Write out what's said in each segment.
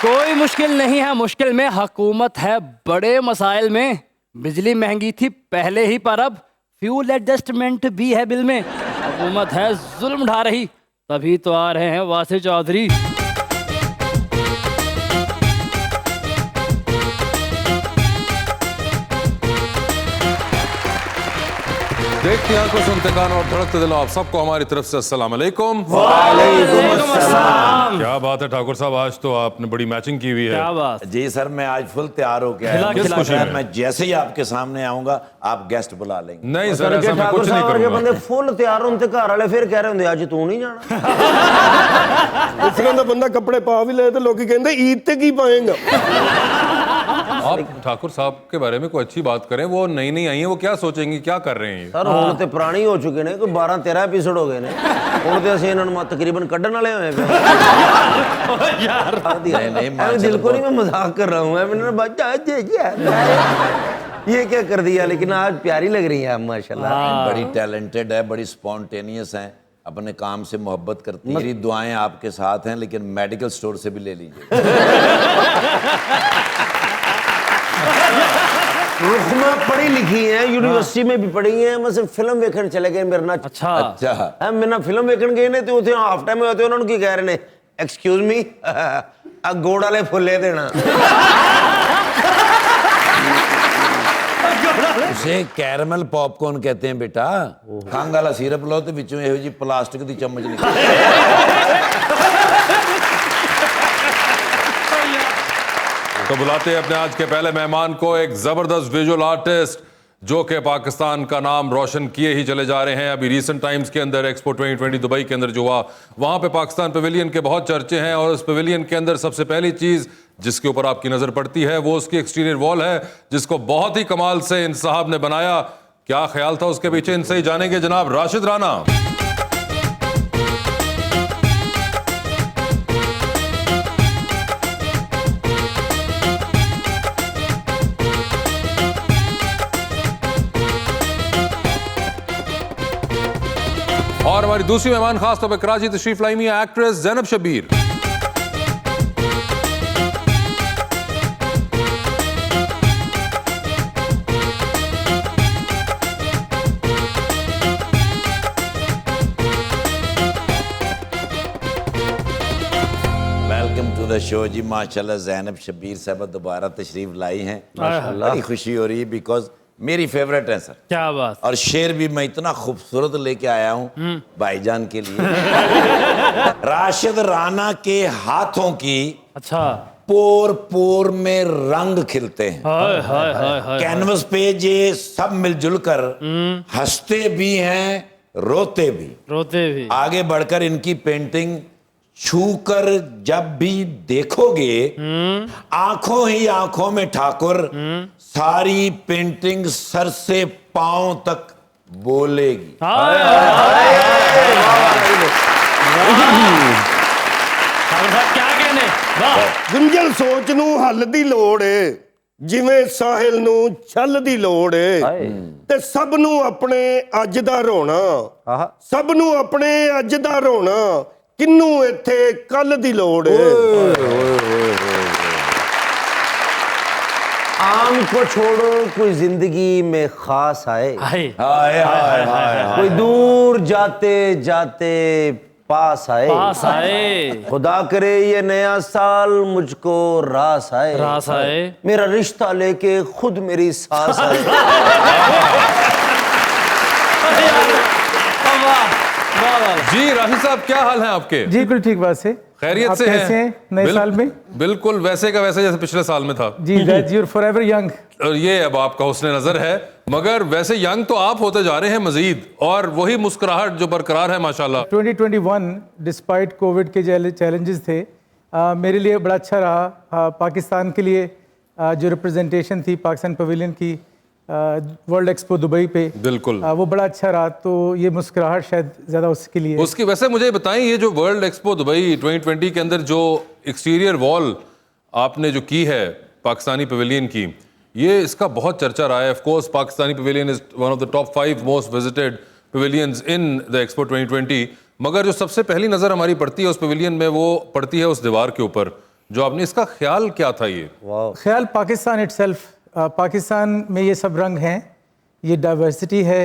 कोई मुश्किल नहीं है मुश्किल में, हुकूमत है बड़े मसाइल में। बिजली महंगी थी पहले ही, पर अब फ्यूल एडजस्टमेंट भी है बिल में। हुकूमत है जुल्म ढा रही, तभी तो आ रहे हैं वासिफ चौधरी। देखते आंखों, सुनते कान और धड़कते दिल, आप सबको हमारी तरफ से अस्सलाम वालेकुम। वालेकुम अस्सलाम। क्या बात है ठाकुर साहब, आज तो आपने बड़ी मैचिंग की हुई है। क्या बात। जी सर, मैं आज फुल तैयार हो गया खिला- खिला- खिला। मैं जैसे ही आपके सामने आऊंगा आप गेस्ट बुला लेंगे। नहीं सर, ऐसा मैं कुछ नहीं करूंगा। बंदे फुल तैयार होंगे, घर वाले फिर कह रहे होंगे आज तू नहीं जाना। इस तरह का बंदा कपड़े पा भी ले तो लोग कहते ईद ते की पाएगा। आप ठाकुर साहब के बारे में कोई अच्छी बात करें, वो नई नई आई है, वो क्या सोचेंगी, क्या कर रहे हैं? सर हुण ते पुरानी हो चुके ने, कोई 12-13 एपिसोड हो गए ने। हुण ते असीं इन्हां नूं तकरीबन कड्ढण वाले होए पे यार। नहीं दिल को नहीं, मैं मजाक कर रहा हूं। मैंने बच्चा ये क्या कर दिया, लेकिन आज प्यारी लग रही है आप माशाल्लाह। बड़ी टैलेंटेड है, बड़ी स्पॉन्टेनियस है, अपने काम से मोहब्बत करती है। मेरी दुआएं आपके साथ हैं, लेकिन मेडिकल स्टोर से भी ले लीजिए। रुखमा पढ़ी लिखी है, यूनिवर्सिटी में भी पढ़ी है। मैं सिर्फ फिल्म वेखण चले गए मेरे नाल। अच्छा है मेरे नाल फिल्म वेखण गए ने, ते उथे हाफ टाइम होते उन्होंने की कह रहे ने, एक्सक्यूज मी आ गोड़ वाले फुले देना। उसे कैरमल पॉपकॉर्न कहते हैं बेटा। खंघ वाला सिरप लो तो विचों ਇਹੋ जी प्लास्टिक दी चम्मच निकल। तो बुलाते हैं अपने आज के पहले मेहमान को, एक जबरदस्त विजुअल आर्टिस्ट जो कि पाकिस्तान का नाम रोशन किए ही चले जा रहे हैं। अभी रीसेंट टाइम्स के अंदर एक्सपो 2020 दुबई के अंदर जो हुआ, वहां पे पाकिस्तान पवेलियन के बहुत चर्चे हैं। और उस पवेलियन के अंदर सबसे पहली चीज जिसके ऊपर आपकी नजर पड़ती है वो उसकी एक्सटीरियर वॉल है, जिसको बहुत ही कमाल से इन साहब ने बनाया। क्या ख्याल था उसके पीछे, इनसे ही जानेंगे जनाब राशिद राना। और हमारी दूसरी मेहमान खास तौर पर कराची तशरीफ लाई हुई actress Zainab Shabbir. Welcome to the show ji. माशाल्लाह ज़ैनब शब्बीर साहब दोबारा तशरीफ लाई हैं, माशाल्लाह बड़ी खुशी हो रही है, बिकॉज मेरी फेवरेट है सर। क्या बात। और शेर भी मैं इतना खूबसूरत लेके आया हूँ भाईजान के लिए। राशिद राणा के हाथों की अच्छा पोर पोर में रंग खिलते हैं। हाय हाय हाय हाय। कैनवस पे ये सब मिलजुल कर हंसते भी हैं, रोते भी। आगे बढ़कर इनकी पेंटिंग छूकर जब भी देखोगे, आंखों ही आंखों में ठाकुर सारी पेंटिंग सर से पांव तक बोलेगी। क्या कहने। ਗੁੰਝਲ ਸੋਚ ਨੂੰ ਹੱਲ ਦੀ ਲੋੜ ਏ, ਜਿਵੇਂ ਸਾਹਿਲ ਨੂੰ ਛੱਲ ਦੀ ਲੋੜ ਏ, ਤੇ ਸਭ ਨੂੰ ਆਪਣੇ ਅੱਜ ਦਾ ਰੋਣਾ, ਸਭ ਨੂੰ ਆਪਣੇ ਅੱਜ ਦਾ ਰੋਣਾ, ਕਿੰਨੂੰ ਇੱਥੇ ਕੱਲ ਦੀ ਲੋੜ ਏ। आम को छोड़ो कोई जिंदगी में खास आए, हाय हाय हाय हाय। कोई दूर जाते जाते पास आए। खुदा करे ये नया साल मुझको रास आए, मेरा रिश्ता लेके खुद मेरी सास आए। जी राशिद साहब, क्या हाल है आपके? जी बिल्कुल ठीक बात से। खैरियत आप से कैसे हैं नए साल में? बिल्कुल वैसे का वैसे जैसे पिछले साल में था जी, that you are forever young. और ये अब आपका हुस्न नजर है, मगर वैसे यंग तो आप होते जा रहे हैं मजीद, और वही मुस्कुराहट जो बरकरार है माशाल्लाह। 2021 डिस्पाइट कोविड के चैलेंजेस थे, मेरे लिए बड़ा अच्छा रहा। पाकिस्तान के लिए जो रिप्रेजेंटेशन थी पाकिस्तान पवेलियन की वर्ल्ड एक्सपो दुबई पे, बिल्कुल वो बड़ा अच्छा रहा। तो ये मुस्कुराहट शायद ज़्यादा उसके लिए। उसकी वैसे मुझे बताएं, ये जो वर्ल्ड एक्सपो दुबई 2020 के अंदर जो एक्सटीरियर वॉल आपने जो की है पाकिस्तानी पवेलियन की, ये इसका बहुत चर्चा रहा है। Of course Pakistani pavilion is one of the top 5 most visited pavilions in the expo 2020, मगर जो सबसे पहली नज़र हमारी पड़ती है उस पवेलियन में, वो पड़ती है उस दीवार के ऊपर जो आपने, इसका ख्याल क्या था ये? ख्याल पाकिस्तान इटसेल्फ, पाकिस्तान में ये सब रंग हैं, ये डाइवर्सिटी है,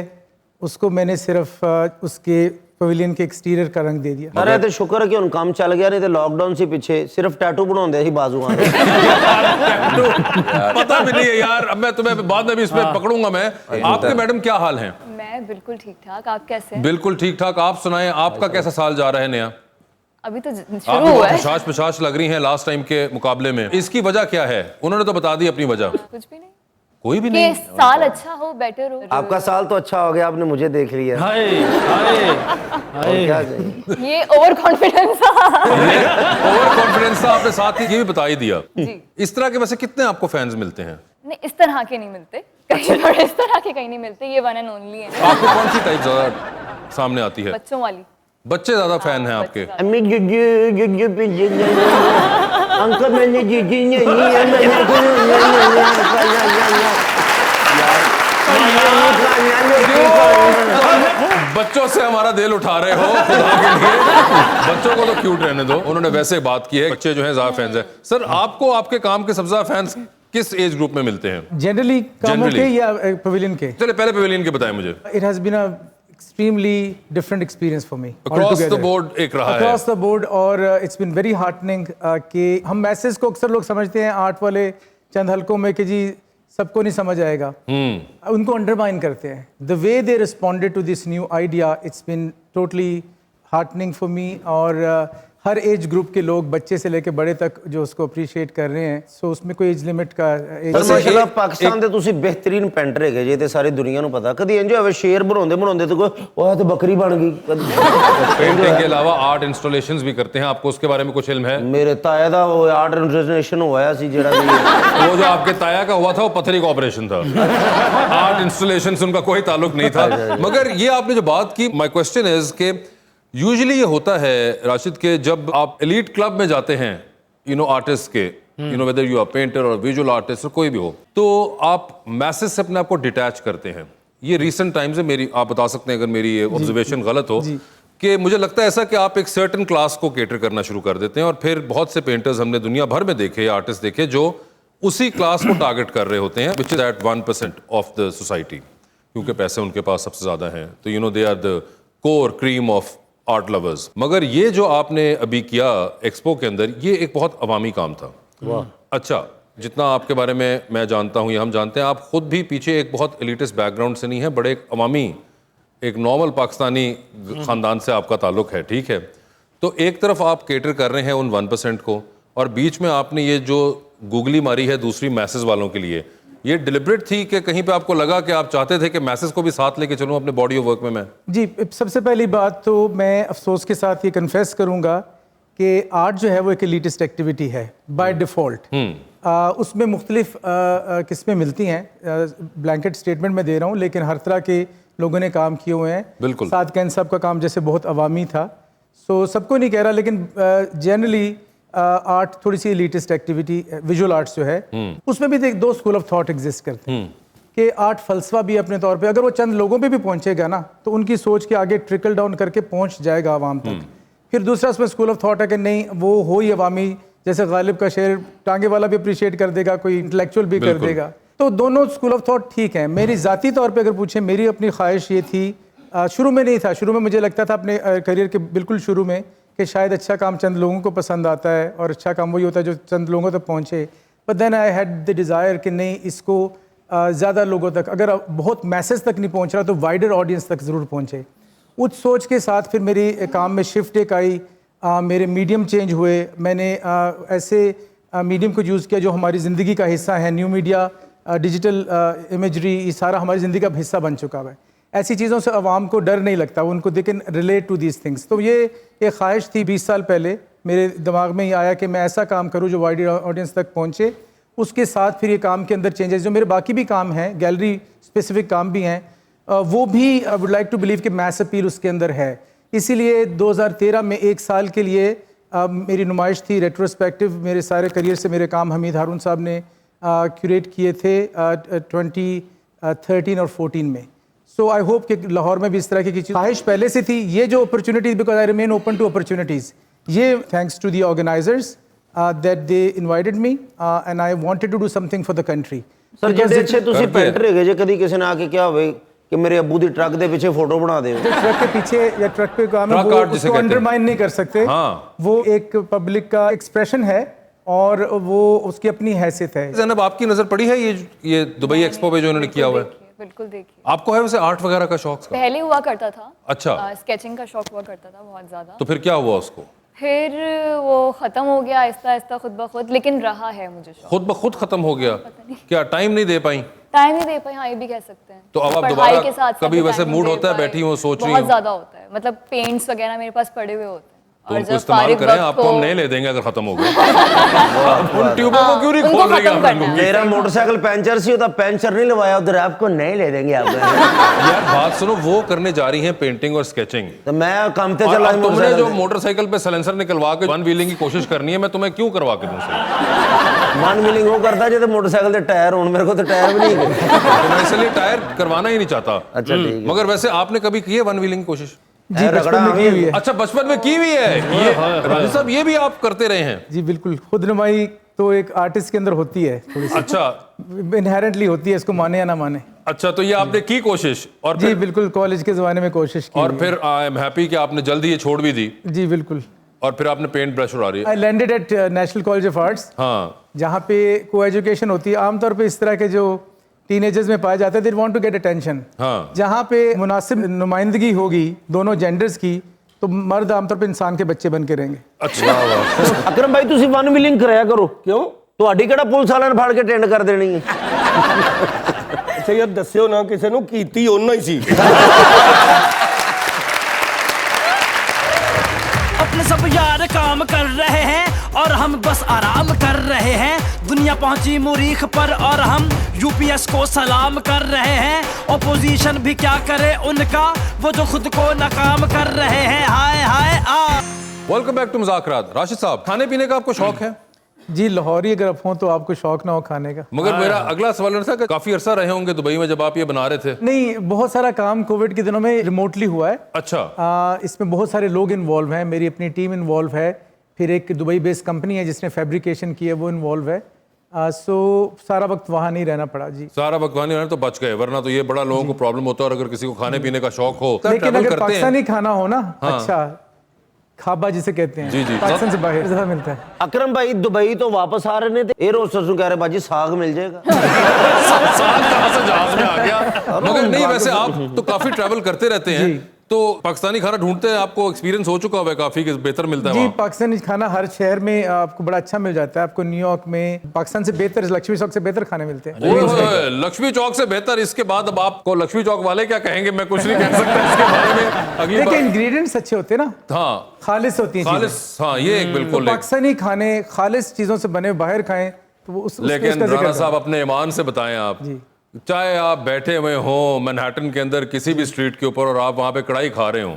उसको मैंने सिर्फ उसके पवेलियन के एक्सटीरियर का रंग दे दिया। अरे तो शुक्र है कि उन काम चल गया, नहीं तो लॉकडाउन से पीछे सिर्फ टैटू बनाते ही बाजुआं पे। पता भी नहीं है यार, अब मैं तुम्हें बाद में भी इसमें पकड़ूंगा मैं। आपके मैडम क्या हाल हैं? मैं बिल्कुल ठीक ठाक, आप कैसे हैं? बिल्कुल ठीक ठाक। आप सुनाएं, आपका कैसा साल जा रहा है नया? अभी तो आप शुरू हुआ है। पिशाच पिशाच लग रही हैं लास्ट टाइम के मुकाबले में। इसकी वजह क्या है? उन्होंने तो बता दी अपनी वजह। कुछ भी नहीं, कोई भी कि नहीं। साल अच्छा हो, बेटर हो। आपका साल तो अच्छा हो गया, आपने मुझे देख लिया। हाय हाय और क्या चाहिए? ये ओवर कॉन्फिडेंस। ओवर कॉन्फिडेंस था, आपने साथ ही ये भी बता ही दिया। जी। इस तरह के वैसे कितने आपको फैंस मिलते हैं? नहीं, इस तरह के नहीं मिलते, कहीं थोड़े इस तरह के कहीं नहीं मिलते, ये वन एंड ओनली है। आपको कौन सी टाइप ज्यादा सामने आती है? बच्चों वाली। बच्चे ज्यादा फैन हैं आपके? अम्मी अंकल मैंने जीजी नहीं है, बच्चों से हमारा दिल उठा रहे हो खुदा के लिए। बच्चों को तो क्यूट रहने दो। उन्होंने वैसे बात की है, बच्चे जो हैं ज्यादा फैंस हैं। सर, आपको आपके काम के सबसे ज्यादा फैंस किस एज ग्रुप में मिलते हैं? जनरली कामों के या पवेलियन के? चलिए पहले पवेलियन के बताएं मुझे। It has been a extremely different experience for me Across the board एक रहा है। Across the board, और it's been very heartening कि हम मैसेज को अक्सर लोग समझते हैं आर्ट वाले चंद हलकों में कि जी सबको नहीं समझ आएगा, उनको अंडरमाइन करते हैं। The way they responded to this new idea, it's been totally heartening for me, और हर एज ग्रुप के लोग, बच्चे से लेके बड़े तक, जो उसको अप्रिशिएट कर रहे हैं। सो उसमें कोई एज लिमिट का ਪਰ ਮਾਸ਼ਾਅੱਲਾ ਪਾਕਿਸਤਾਨ ਦੇ ਤੁਸੀਂ ਬਿਹਤਰੀਨ ਪੈਂਟਰ ਹੈਗੇ ਜੇ, ਤੇ ਸਾਰੀ ਦੁਨੀਆ ਨੂੰ ਪਤਾ। ਕਦੀ ਇੰਜ ਹੋਵੇ ਸ਼ੇਰ ਬਣਾਉਂਦੇ ਬਣਾਉਂਦੇ ਤੇ ਕੋਈ ਉਹ ਤੇ ਬੱਕਰੀ ਬਣ ਗਈ। पेंटिंग के अलावा आर्ट इंस्टॉलेशंस भी करते हैं, आपको उसके बारे में कुछ इल्म है? ਮੇਰੇ ਤਾਇਆ ਦਾ ਉਹ ਆਰਟ ਇੰਟਰਨੈਸ਼ਨल ਹੋਇਆ ਸੀ ਜਿਹੜਾ ਵੀ वो जो आपके ताया का हुआ था वो पथरी का ऑपरेशन था। आर्ट इंस्टॉलेशन से उनका कोई ताल्लुक नहीं था। मगर ये आपने जो बात की, माय क्वेश्चन इज के यूजुअली ये होता है राशिद के, जब आप एलीट क्लब में जाते हैं, यू नो, आर्टिस्ट के, you know, whether you are painter और विजुअल आर्टिस्ट और कोई भी हो, तो आप मैसेज से अपने आप को डिटैच करते हैं। ये रीसेंट टाइम से मेरी, आप बता सकते हैं अगर मेरी ये ऑब्जर्वेशन गलत हो, कि मुझे लगता है ऐसा कि आप एक सर्टेन क्लास को केटर करना शुरू कर देते हैं, और फिर बहुत से पेंटर्स हमने दुनिया भर में देखे, आर्टिस्ट देखे, जो उसी क्लास को टारगेट कर रहे होते हैं, which is that 1% of the society, क्योंकि पैसे उनके पास सबसे ज्यादा हैं, तो you know they are the core cream of art lovers. मगर ये जो आपने अभी किया एक्सपो के अंदर, ये एक बहुत अवामी काम था। अच्छा, जितना आपके बारे में मैं जानता हूँ या हम जानते हैं, आप खुद भी पीछे एक बहुत एलिटिस्ट बैकग्राउंड से नहीं है, बड़े एक अवामी, एक नॉर्मल पाकिस्तानी ख़ानदान से आपका ताल्लुक है, ठीक है? तो एक तरफ आप केटर कर रहे हैं उन 1% को, और बीच में आपने ये जो गूगली मारी है दूसरी मैसेज वालों के लिए, ये डिलिबरेट थी कि कहीं पे आपको लगा कि आप चाहते थे कि मैसेज को भी साथ लेके चलूं अपने बॉडी ऑफ वर्क में? मैं जी, सबसे पहली बात तो मैं अफसोस के साथ ये कन्फेस करूंगा कि आर्ट जो है वो एक एलिटिस्ट एक्टिविटी है बाय डिफ़ॉल्ट। उसमें मुख्तलिफ किस्में मिलती हैं, ब्लैंकेट स्टेटमेंट में दे रहा हूँ, लेकिन हर तरह के लोगों ने काम किए हुए हैं। बिल्कुल। साद कैन साहब का काम जैसे बहुत अवामी था, सो सबको नहीं कह रहा, लेकिन जनरली आर्ट थोड़ी सी एलिटिस्ट एक्टिविटी, विजुअल आर्ट्स जो है, उसमें भी दो स्कूल ऑफ थॉट एग्जिस्ट करते हैं कि आर्ट फलसफा भी अपने तौर पे, अगर वो चंद लोगों पे भी पहुंचेगा ना, तो उनकी सोच के आगे ट्रिकल डाउन करके पहुंच जाएगा आवाम तक। फिर दूसरा उसमें स्कूल ऑफ थॉट है कि नहीं, वो हो ही अवामी, जैसे गालिब का शेर टांगे वाला भी अप्रिशिएट कर देगा, कोई इंटेलेक्चुअल भी कर देगा। तो दोनों स्कूल ऑफ थॉट ठीक है। मेरी ज़ाती तौर पे अगर पूछे, मेरी अपनी ख्वाहिश ये थी, शुरू में नहीं था, शुरू में मुझे लगता था अपने करियर के बिल्कुल शुरू में कि शायद अच्छा काम चंद लोगों को पसंद आता है, और अच्छा काम वही होता है जो चंद लोगों तक पहुँचे। But then I had the desire कि नहीं, इसको ज़्यादा लोगों तक, अगर बहुत मैसेज तक नहीं पहुँच रहा तो वाइडर ऑडियंस तक ज़रूर पहुँचे। उस सोच के साथ फिर मेरी काम में शिफ्ट एक आई, मेरे मीडियम चेंज हुए। मैंने ऐसे मीडियम को यूज़ किया जो हमारी ज़िंदगी का हिस्सा है। न्यू मीडिया, डिजिटल इमेजरी, ये सारा हमारी ज़िंदगी का हिस्सा बन चुका है। ऐसी चीज़ों से आवाम को डर नहीं लगता, उनको they can relate to these things. तो ये एक ख्वाहिश थी 20 साल पहले मेरे दिमाग में ही आया कि मैं ऐसा काम करूं जो वाइडर ऑडियंस तक पहुंचे। उसके साथ फिर ये काम के अंदर चेंजेस, जो मेरे बाकी भी काम हैं, गैलरी स्पेसिफिक काम भी हैं, वो भी I would like to believe कि मैस अपील उसके अंदर है। इसीलिए 2013 में एक साल के लिए मेरी नुमाइश थी, रेट्रोस्पेक्टिव। मेरे सारे करियर से मेरे काम हमीद हारून साहब ने क्यूरेट किए थे 2013 और 14 में। सो आई होप कि लाहौर में भी इस तरह की चीज़, ख्वाहिश पहले से थी। ये जो opportunities, because I remain open to opportunities, ये thanks to the organisers that they invited me and I wanted to do something for the country. Sir ਜਿਹੜੇ ਇੱਥੇ ਤੁਸੀਂ ਪੈਂਟਰ ਹੈਗੇ ਜੇ ਕਦੀ ਕਿਸੇ ਨੇ ਆ ਕੇ ਕਿਹਾ ਹੋਵੇ ਕਿ ਮੇਰੇ ਅੱਬੂ ਦੀ ਟਰੱਕ ਦੇ ਪਿੱਛੇ ਫੋਟੋ ਬਣਾ ਦਿਓ जो ट्रक के पीछे या ट्रक पे काम है ट्रक वो आर्ट जिसे उसको कहते हैं। अंडरमाइन नहीं कर सकते। हाँ। वो एक पब्लिक का एक्सप्रेशन है और वो उसकी अपनी हैसियत है। ज़ैनब आपकी नजर पड़ी है ये दुबई एक्सपो पे जो इन्होंने किया हुआ है? बिल्कुल देखिए। आपको है वैसे आर्ट वगैरह का शौक? पहले हुआ करता था। अच्छा। स्केचिंग का शौक हुआ करता था बहुत ज्यादा। तो फिर क्या हुआ उसको? फिर वो खत्म हो गया आहिस्ता आहिस्ता खुद ब खुद, लेकिन रहा है मुझे शौक। खुद ब खुद खत्म हो गया? क्या टाइम नहीं दे पाई? टाइम ही दे पाए, हाँ ये भी कह सकते हैं। तो अब आप पढ़ाई दोबारा के साथ कभी साथ वैसे time मूड दे होता है पाए। बैठी हूँ सोच रही बहुत हूँ? ज्यादा होता है, मतलब पेंट्स वगैरह मेरे पास पड़े हुए होते हैं। तो और उनको जब इस्तेमाल फारिग करें, वक्त आपको हो- हम नहीं ले देंगे अगर खत्म हो गए। उन ट्यूबों को क्यों नहीं उनको खोल रही खत्म आप करना है। मेरा मोटरसाइकिल पंचर सी होता पंचर नहीं लगवाया उधर आपको नहीं ले देंगे आप यार बात सुनो, वो करने जा रही हैं पेंटिंग और स्केचिंग, तो मैं काम पे और चला अब तुमने जो मोटरसाइकिल पे साइलेंसर निकलवा के वन व्हीलिंग की कोशिश करनी है, मैं तुम्हें क्यों करवा के दूं? वन व्हीलिंग वो करता है जो मोटरसाइकिल के टायर हों, मेरे को तो टायर भी नहीं है। तो मैं इसलिए टायर करवाना ही नहीं चाहता। अच्छा ठीक है। मगर वैसे आपने कभी की है वन व्हीलिंग कोशिश? जी बचपन में की हुई है। अच्छा बचपन में की हुई है ये राजू साहब, ये भी आप करते रहे हैं? जी बिल्कुल, खुद नुमाई तो एक आर्टिस्ट के अंदर होती है, थोड़ी सी अच्छा इनहेरेंटली होती है, इसको माने या ना माने। अच्छा, तो ये आपने की कोशिश और जी फिर बिल्कुल, कॉलेज के ज़माने में कोशिश की और हुई फिर आई एम हैप्पी कि आपने जल्द ही ये छोड़ भी दी है। जी बिल्कुल। और फिर आपने पेंट ब्रश उड़ा रही है। I landed eight national college of arts, हाँ जहाँ पे को एजुकेशन होती है। आमतौर पे इस तरह के जो टीनेजर्स में पाए जाते हैं, they want to get attention. हाँ। जहाँ पे मुनासिब नुमाइंदगी होगी दोनों जेंडर्स की, तो मर्द आमतौर पे इंसान के बच्चे बन के रहेंगे। अच्छा अकरम भाई ਤੁਸੀਂ वन व्हीलिंग कराया करो। क्यों? ਤੁਹਾਡੀ ਕਿਹੜਾ ਪੁਲਿਸ ਵਾਲਿਆਂ ਨੇ ਫੜ ਕੇ ਟੈਂਡ ਕਰ ਦੇਣੀ ਹੈ? ਅੱਛਾ ਯਾਰ ਦੱਸਿਓ ਨਾ ਕਿਸੇ ਨੂੰ, ਕੀਤੀ ਉਹਨਾਂ ਹੀ ਸੀ। अपने सब यार काम कर रहे हैं और हम बस आराम कर रहे हैं। दुनिया पहुंची मुरीख पर और हम यूपीएस को सलाम कर रहे हैं। ओपोजिशन भी क्या करे उनका, वो जो खुद को नाकाम कर रहे हैं। हाय हाय आ। वेलकम बैक टू मुज़ाकरात। राशिद साहब, खाने पीने का आपको शौक है? जी, लाहौरी अगर आप हों तो आपको शौक ना हो खाने का? मगर मेरा अगला सवाल था कि काफी अरसा रहे होंगे दुबई में जब आप ये बना रहे थे। नहीं, बहुत सारा काम कोविड के दिनों में रिमोटली हुआ है। अच्छा। इसमें बहुत सारे लोग इन्वॉल्व हैं, मेरी अपनी टीम इन्वॉल्व है, फिर एक दुबई बेस्ड कंपनी है जिसने फैब्रिकेशन की है, वो इन्वॉल्व है। सो सारा वक्त वहाँ नहीं रहना पड़ा। जी, सारा वक्त वहाँ नहीं रहना तो बच गए, वरना तो ये बड़ा लोगों को प्रॉब्लम होता है। और अगर किसी को खाने पीने का शौक हो, लेकिन अगर पाकिस्तानी खाना हो ना, हाँ। अच्छा खाबा जिसे कहते हैं, जी, जी। पाकिस्तान से बाहर ज़्यादा मिलता है। अकरम भाई दुबई तो वापस आ रहे थे, एयर होस्टेस को कह रहे बाजी साग मिल जाएगा। साग कहाँ से जहाज में आ गया? मगर नहीं, वैसे आप तो काफी ट्रैवल करते रहते हैं, तो पाकिस्तानी खाना ढूंढते हैं, आपको एक्सपीरियंस हो चुका है काफी कि बेहतर मिलता है जी, वहाँ? पाकिस्तानी खाना हर शहर में आपको बड़ा अच्छा मिल जाता है। आपको न्यूयॉर्क में पाकिस्तान से बेहतर, लक्ष्मी चौक से बेहतर खाने मिलते हैं। ओए होए, लक्ष्मी चौक से बेहतर। इसके बाद अब आपको लक्ष्मी चौक वाले क्या कहेंगे, मैं कुछ नहीं कह सकता इसके बारे में। अगली देखिए, बार इंग्रेडिएंट्स अच्छे होते हैं ना, हाँ खालिस होती हैं चीज़ें। खालिस, हाँ ये एक बिल्कुल। पाकिस्तानी खाने खालिस चीज़ों से बने, बाहर खाएं तो वो लेकिन उसका जिक्र राणा करें। साहब अपने ईमान से बताएं आप, चाहे आप बैठे हुए हो मैनहट्टन के अंदर किसी भी स्ट्रीट के ऊपर और आप वहां पे कढ़ाई खा रहे हो,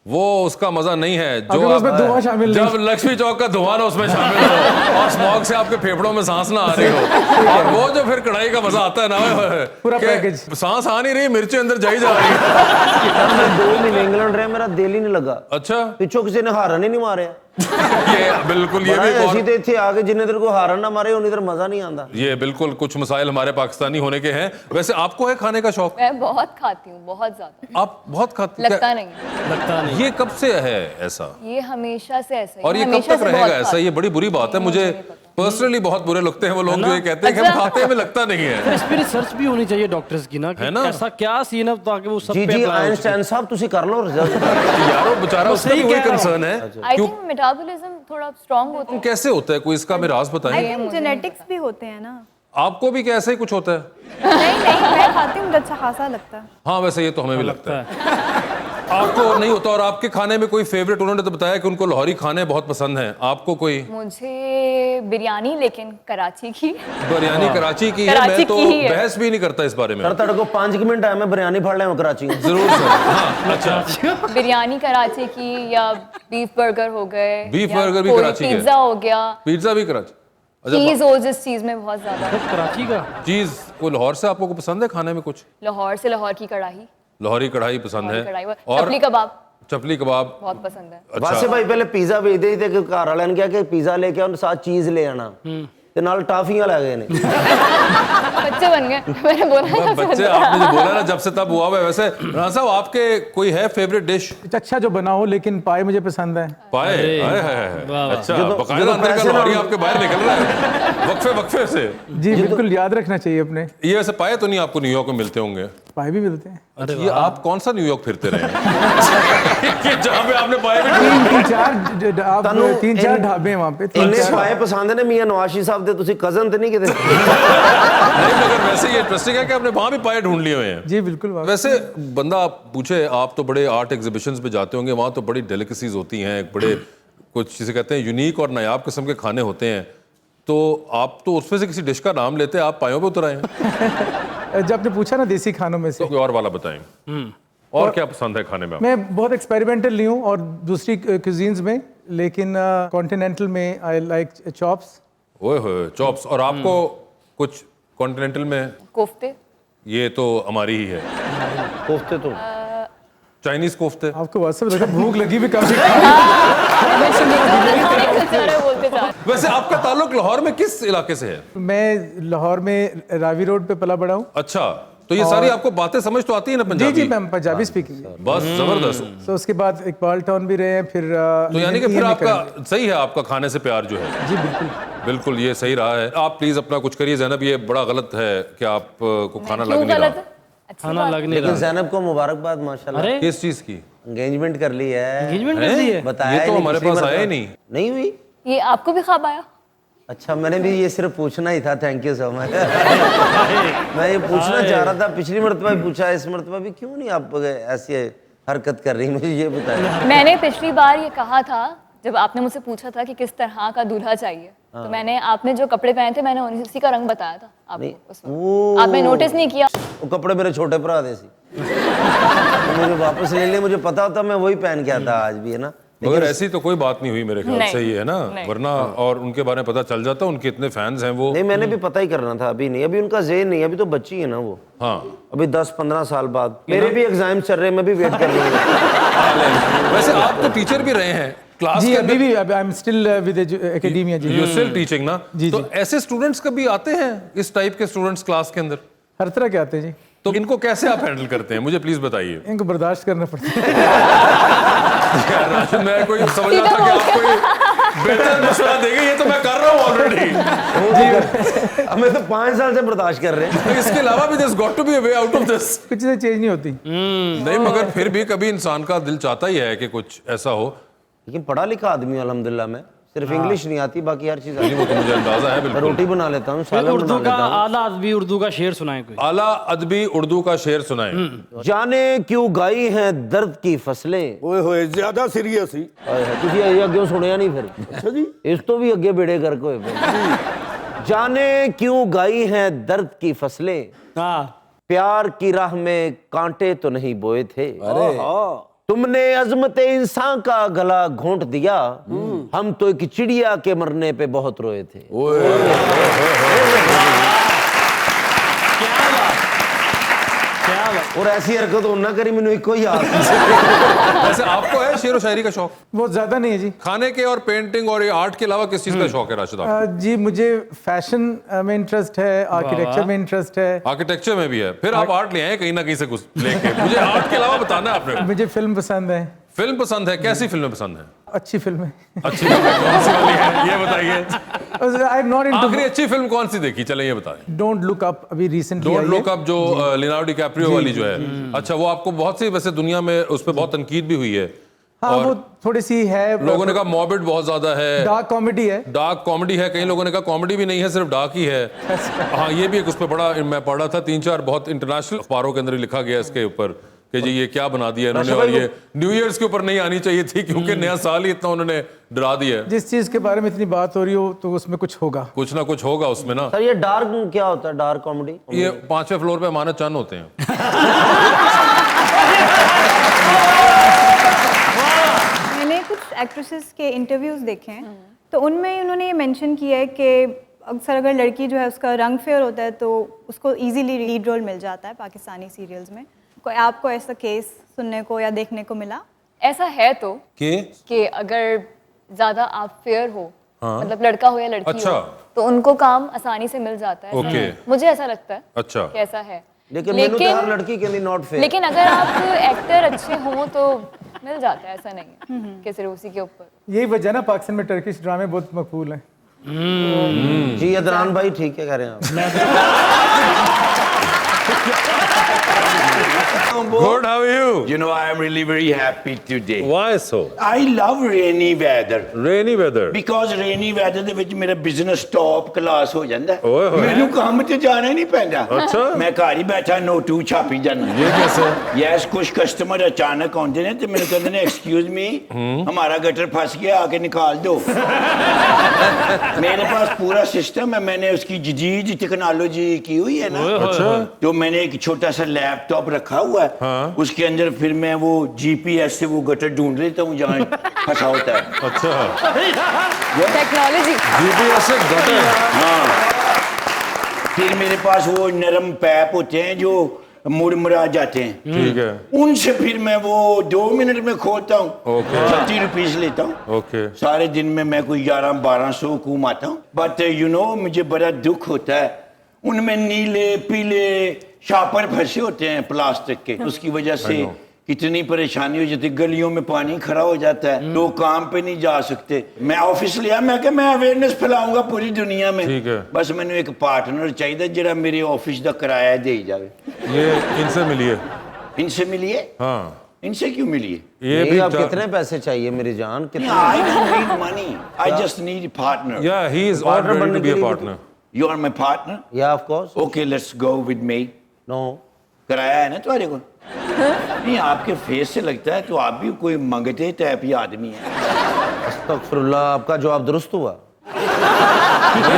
वो उसका मजा नहीं है जो अगर उसमें धुआं शामिल जब लक्ष्मी चौक का धुआं ना उसमें शामिल हो और स्मॉग से आपके फेफड़ों में सांस ना आ रही हो, और वो जो फिर कढ़ाई का मजा आता है ना, पूरा कि पैकेज। सांस आ नहीं रही, मिर्ची अंदर जाई जा रही है। मैं 2 महीने इंग्लैंड रहा, मेरा दिल ही नहीं लगा। अच्छा, पिछो किसी ने हारन ही नहीं मारे। ये बिल्कुल, ये भी एक ऐसी और- तो इतने आगे जिन्हें देर को हारन ना मारे उन्हीं देर मजा नहीं आता। ये बिल्कुल कुछ मसाइल हमारे पाकिस्तानी होने के हैं। वैसे आपको है खाने का शौक? मैं बहुत खाती हूँ, बहुत ज्यादा। आप बहुत खाते हैं? लगता नहीं, ये कब से है ऐसा? ये हमेशा से ऐसा ही। और ये मैं कब हमेशा तक से रहेगा बहुत ऐसा? खाती ये बड़ी बुरी बात है। मुझे पर्सनली बहुत बुरे लगते हैं वो लोग जो ये कहते हैं कि हम अच्छा। खाते हैं, हमें लगता नहीं है। इस पे रिसर्च भी होनी चाहिए डॉक्टर्स की ना, कि है ना? ऐसा क्या सीन है ताकि वो सब जी पे जी, apply हो सके। आइंस्टाइन साहब तुसी कर लो रिजल्ट। यारो बेचारा, उसका भी सही वही कह रहा हूं। कंसर्न है। आई क्यों, थिंक मेटाबॉलिज्म थोड़ा स्ट्रांग होता है। कैसे होता है, कोई इसका हमें राज बताएं। आई थिंक जेनेटिक्स भी होते हैं ना। आपको भी क्या ऐसे ही कुछ होता है? नहीं नहीं, मैं खाती हूँ, मुझे अच्छा खासा लगता है। हाँ वैसे ये तो हमें भी लगता है। आपको नहीं होता? और आपके खाने में कोई फेवरेट? उन्होंने तो बताया कि उनको लाहौरी खाने बहुत पसंद हैं, आपको कोई? मुझे बिरयानी, लेकिन कराची की। बिरयानी कराची की है, कराची मैं तो की ही है। बहस भी नहीं करता इस बारे में। सर तेरे को 5 मिनट आया, मैं बिरयानी फाड़ लिया कराची में। जरूर सर। हाँ अच्छा, बिरयानी कराची की, या बीफ बर्गर हो गए, बीफ या बर्गर भी कोई कराची के? पिज्जा हो गया, पिज्जा भी कराची? चीज हो जिस चीज में बहुत ज्यादा। कराची का चीज कोई लाहौर से आपको पसंद है खाने में कुछ? लाहौर से लाहौर की कढ़ाई, लाहौरी कढ़ाई पसंद लाहौरी है। कढ़ाई, और चपली कबाब। चपली कबाब बहुत पसंद है। वासे भाई पहले पिज़्ज़ा भेज दे थे कि घर वाले ने क्या कि पिज़्ज़ा लेके और साथ चीज ले आना ते नाल टाफियां ला गए ने बच्चे बन गए मैंने बोला बच्चे आपने जो बोला ना जब से तब हुआ हुआ है। वैसे राणा साहब आपके कोई है फेवरेट डिश? अच्छा जो बना हो, लेकिन पाए मुझे पसंद है। पाए अच्छा बकायदा अंदर का पैसे लॉरी ना- आपके बाहर निकल रहा है वक्फे वक्फे से। जी बिल्कुल, याद रखना चाहिए अपने। ये वैसे पाए तो नहीं आपको न्यूयॉर्क में मिलते होंगे? पाए भी मिलते हैं। अच्छा, ये आप कौन सा न्यूयॉर्क फिरते रहे हैं जहाँ पे आपने पाए भी तीन चार ढाबे हैं वहाँ पे। इन्ने पाए पसंद ने मियां नवाशी साहब दे तुसी कजन ते नहीं किते नहीं, मगर वैसे ये इंटरेस्टिंग है कि आपने वहां भी पाए ढूंढ लिए हुए हैं। जी बिल्कुल। वैसे बंदा आप पूछे, आप तो बड़े आर्ट एग्जीबिशंस पे जाते होंगे, वहां तो बड़ी डेलिकेसीज होती हैं, बड़े कुछ जिसे कहते हैं यूनिक और नायाब किस्म के खाने होते हैं, तो आप तो उसमें से किसी डिश का नाम लेते हैं, आप पायों पे उतर आए हैं। जब आपने पूछा ना देसी खानों में से, तो कोई और वाला बताएं। और क्या पसंद है खाने में? मैं बहुत एक्सपेरिमेंटल नहीं हूँ और दूसरी क्यूजीन्स में, लेकिन कॉन्टिनेंटल में आई लाइक चॉप्स। ओए होए चॉप्स। और आपको कुछ कॉन्टिनेंटल में? कोफ्ते। ये तो हमारी ही है कोफ्ते तो चाइनीज कोफ्ते। आपको वैसे लगा भूख लगी भी काफी। बोलते जा वैसे आपका ताल्लुक लाहौर में किस इलाके से है? मैं लाहौर में रावी रोड पे पला बड़ा हूँ। अच्छा, तो ये सारी आपको बातें समझ तो आती है ना जी पंजाबी? जी, मैं पंजाबी स्पीकिंग। बस जबरदस्त। तो उसके बाद इकबाल टाउन भी रहे हैं, फिर तो यानी कि फिर EME आपका करेंगे। सही है, आपका खाने से प्यार जो है। जी बिल्कुल बिल्कुल ये सही रहा है। आप प्लीज अपना कुछ करिए ज़ैनब, ये बड़ा गलत है कि आप को खाना लग क्यों नहीं गलत रहा। है? अच्छी खाना बात। लग नहीं लेकिन रहा। ज़ैनब को मुबारकबाद माशाल्लाह। अरे किस चीज की? एंगेजमेंट कर ली है। एंगेजमेंट कर दी है? बताया ये तो ही नहीं, हमारे पिछली पास मरतबा। आया ही नहीं। नहीं हुई? ये आपको भी ख्वाब आया? अच्छा, मैंने भी ये सिर्फ पूछना ही था। Thank you so much. मैं ये पूछना चाह रहा था, पिछली मरतबा भी पूछा, इस मरतबा भी क्यों नहीं आप ऐसी हरकत कर रही, मुझे ये बताया। मैंने पिछली बार ये कहा था जब आपने मुझसे पूछा था कि किस तरह का दूल्हा चाहिए, तो मैंने आपने जो कपड़े पहने थे मैंने उसी का रंग बताया था आपको उस वक्त। आपने नोटिस नहीं किया? वो कपड़े मेरे छोटे भरा दे सी तो मुझे वापस ले ले, मुझे पता होता मैं वही पहन के आता आज भी, है ना। मगर ऐसी तो कोई बात नहीं हुई मेरे ख्याल नहीं, से, ही है ना? नहीं। वरना और उनके बारे में पता चल जाता, उनके इतने फैंस हैं वो। नहीं, मैंने भी पता ही करना था, अभी नहीं, अभी उनका ज़हन नहीं, अभी तो बच्ची है ना वो। हाँ अभी 10-15 साल बाद मेरे भी एग्जाम चल रहे हैं, मैं भी वेट कर रही हूँ। वैसे आप तो टीचर भी रहे हैं क्लास जी। के अभी अंदर। भी I am still with academia जी। यू स्टिल टीचिंग ना? जी, तो जी। ऐसे स्टूडेंट्स कभी आते हैं, इस टाइप के स्टूडेंट्स क्लास के अंदर? हर तरह के आते हैं जी, तो इनको कैसे आप हैंडल करते हैं, मुझे प्लीज बताइए। इनको बर्दाश्त करना पड़ता है। यार राशन, मैं कोई समझ रहा था कि आप कोई बेहतर मशवरा देंगे, ये तो मैं कर रहा हूँ ऑलरेडी। हमें तो 5 साल से बर्दाश्त कर रहे हैं। तो इसके अलावा भी this got to be a way out of this. कुछ चीजें चेंज नहीं होती। नहीं, मगर फिर भी कभी इंसान का दिल चाहता ही है कि कुछ ऐसा हो। लेकिन पढ़ा लिखा आदमी हूं अल्हम्दुलिल्लाह, मैं सिर्फ इंग्लिश नहीं आती, बाकी हर चीज आती वो तो मुझे अंदाजा है है। बिल्कुल। रोटी बना लेता हूँ, सालन उर्दू बना का लेता हूँ। आला अदबी उर्दू का शेर सुनाए कोई। आला अदबी उर्दू का शेर सुनाए। जाने क्यों गाई हैं दर्द की फसलें। ओए होए ज्यादा सीरियस ही। ਤੁਸੀਂ ਇਹ ਅੱਗੇ ਸੁਣਿਆ ਨਹੀਂ ਫਿਰ? अच्छा जी। ਇਸ ਤੋਂ ਵੀ ਅੱਗੇ ਬੇੜੇ गर्क ਹੋਏ ਪਏ। जाने क्यों गाई हैं दर्द की फसलें, हाँ प्यार की राह में कांटे तो नहीं बोए थे। तुमने अजमत इंसान का गला घोंट दिया, हम तो एक चिड़िया के मरने पे बहुत रोए थे। और ऐसी हरकत होना करी मैंने एक ही याद। वैसे आपको है शेर व शायरी का शौक? बहुत ज्यादा नहीं है जी। खाने के और पेंटिंग और ये आर्ट के अलावा किस चीज का शौक है राशिद आपको? जी मुझे फैशन में इंटरेस्ट है, आर्किटेक्चर में इंटरेस्ट है, आर्किटेक्चर में भी है। फिर आप आर्ट ले आए कहीं ना कहीं से कुछ लेके। मुझे आर्ट के अलावा बताना है आपने। मुझे फिल्म पसंद है। फिल्म पसंद है? कैसी फिल्में पसंद है? अच्छी फिल्म है। अच्छी फिल्म कौन सी वाली है ये बताइए। आई एम नॉट आखिरी इनटू अच्छी फिल्म कौन सी देखी, चले ये बताएं। डोंट लुक अप, अभी रिसेंटली डोंट लुक अप, जो लियोनार्डो डिकैप्रियो वाली जो है। अच्छा, वो आपको बहुत सी वैसे दुनिया में उस पर बहुत तनकीद भी हुई है। हाँ वो थोड़ी सी है, लोगों ने कहा मॉर्बिड बहुत ज्यादा है, डार्क कॉमेडी है। डार्क कॉमेडी है, कई लोगों ने कहा कॉमेडी भी नहीं है सिर्फ डार्क ही है। हाँ, ये भी एक उस पर बड़ा, मैं पढ़ रहा था 3-4 बहुत इंटरनेशनल अखबारों के अंदर लिखा गया इसके ऊपर कि जी ये क्या बना दिया इन्होंने, और ये न्यू ईयर्स के ऊपर नहीं आनी चाहिए थी क्योंकि नया साल ही इतना उन्होंने डरा दिया। जिस चीज के बारे में इतनी बात हो रही हो तो उसमें कुछ होगा, कुछ ना कुछ होगा उसमें ना। सर ये डार्क क्या होता है, डार्क कॉमेडी? ये 5वें फ्लोर पे अमानत चंद होते हैं। मैंने कुछ एक्ट्रेसेस के इंटरव्यूज देखे हैं, तो उनमें उन्होंने ये मेंशन किया है कि अक्सर अगर लड़की जो है उसका रंग फेयर होता है तो उसको इजीली लीड रोल मिल जाता है पाकिस्तानी सीरियल्स में। कोई आपको ऐसा केस सुनने को या देखने को मिला? ऐसा है तो कि अगर ज्यादा आप फेयर हो, मतलब लड़का हो या लड़की अच्छा। हो, तो उनको काम आसानी से मिल जाता है। ओके। मुझे ऐसा लगता है अच्छा कि ऐसा है। लेकिन हर लड़की के लिए नॉट फेयर। लेकिन अगर आप एक्टर अच्छे हों तो मिल जाता है, ऐसा नहीं है कि सिर्फ उसी के ऊपर। यही वजह ना पाकिस्तान में टर्किश ड्रामे बहुत मकबूल हैं। जी अदनान भाई ठीक है कह रहे हैं आप। Good, how are you? You know, I am really very happy today. Why so? I love rainy weather. Rainy weather. Because rainy weather ਦੇ ਵਿੱਚ ਮੇਰਾ ਬਿਜ਼ਨਸ ਟੌਪ ਕਲਾਸ ਹੋ ਜਾਂਦਾ ਹੈ। ਓਏ ਹੋਏ। ਮੈਨੂੰ ਕੰਮ ਤੇ ਜਾਣਾ ਹੀ ਨਹੀਂ ਪੈਂਦਾ। ਅੱਛਾ। ਮੈਂ ਘਰ ਹੀ ਬੈਠਾ ਨੋਟੂ ਛਾਪੀ ਜਾਂਦਾ। ये कैसे? यस कुछ कस्टमर अचानक आते हैं तो मैंने कहते हैं एक्सक्यूज मी हमारा गटर फंस गया आके निकाल दो। मेरे पास पूरा सिस्टम है, मैंने उसकी जदीद टेक्नोलॉजी की हुई है ना। अच्छा। तो मैंने एक छोटा सा लैपटॉप रखा हुआ है, उसके अंदर फिर मैं वो जीपीएस से वो गटर ढूंढ लेता हूँ जहाँ फंसा होता है। अच्छा। टेक्नोलॉजी। जीपीएस से गटर। हाँ, फिर मेरे पास वो नरम पैप होते हैं जो मुड़ मुड़ा जाते हैं, ठीक है। उनसे फिर मैं वो 2 मिनट में खोलता हूँ। ओके। 30 रुपीज लेता हूँ। ओके। सारे दिन में मैं कोई 1100-1200 घूमाता हूँ। बट यू नो मुझे बड़ा दुख होता है, उनमें नीले पीले शापर फंसे होते हैं प्लास्टिक के, उसकी वजह से कितनी परेशानी हो जाती है। गलियों में पानी खड़ा हो जाता है, लोग काम पे नहीं जा सकते। मैं ऑफिस लिया, मैं क्या मैं अवेयरनेस फैलाऊंगा पूरी दुनिया में। ठीक है। बस मैंने एक पार्टनर चाहिए जरा मेरे ऑफिस का किराया दे जावे। ये इनसे मिलिए। इनसे मिलिए। हाँ। इनसे क्यों मिलिए? ये भी आप कितने पैसे चाहिए मेरी जान? कितने? I don't need money. I just need a partner. Yeah, he is Partner already बनने to be के a लिए partner. You are my partner. या of course. Okay, let's go with me. No. किराया है ना तुम्हारे को? नहीं, आपके फेस से लगता है तो आप भी कोई मंगते टाइप ही आदमी है। अस्तगफिरुल्लाह, आपका जवाब दुरुस्त हुआ।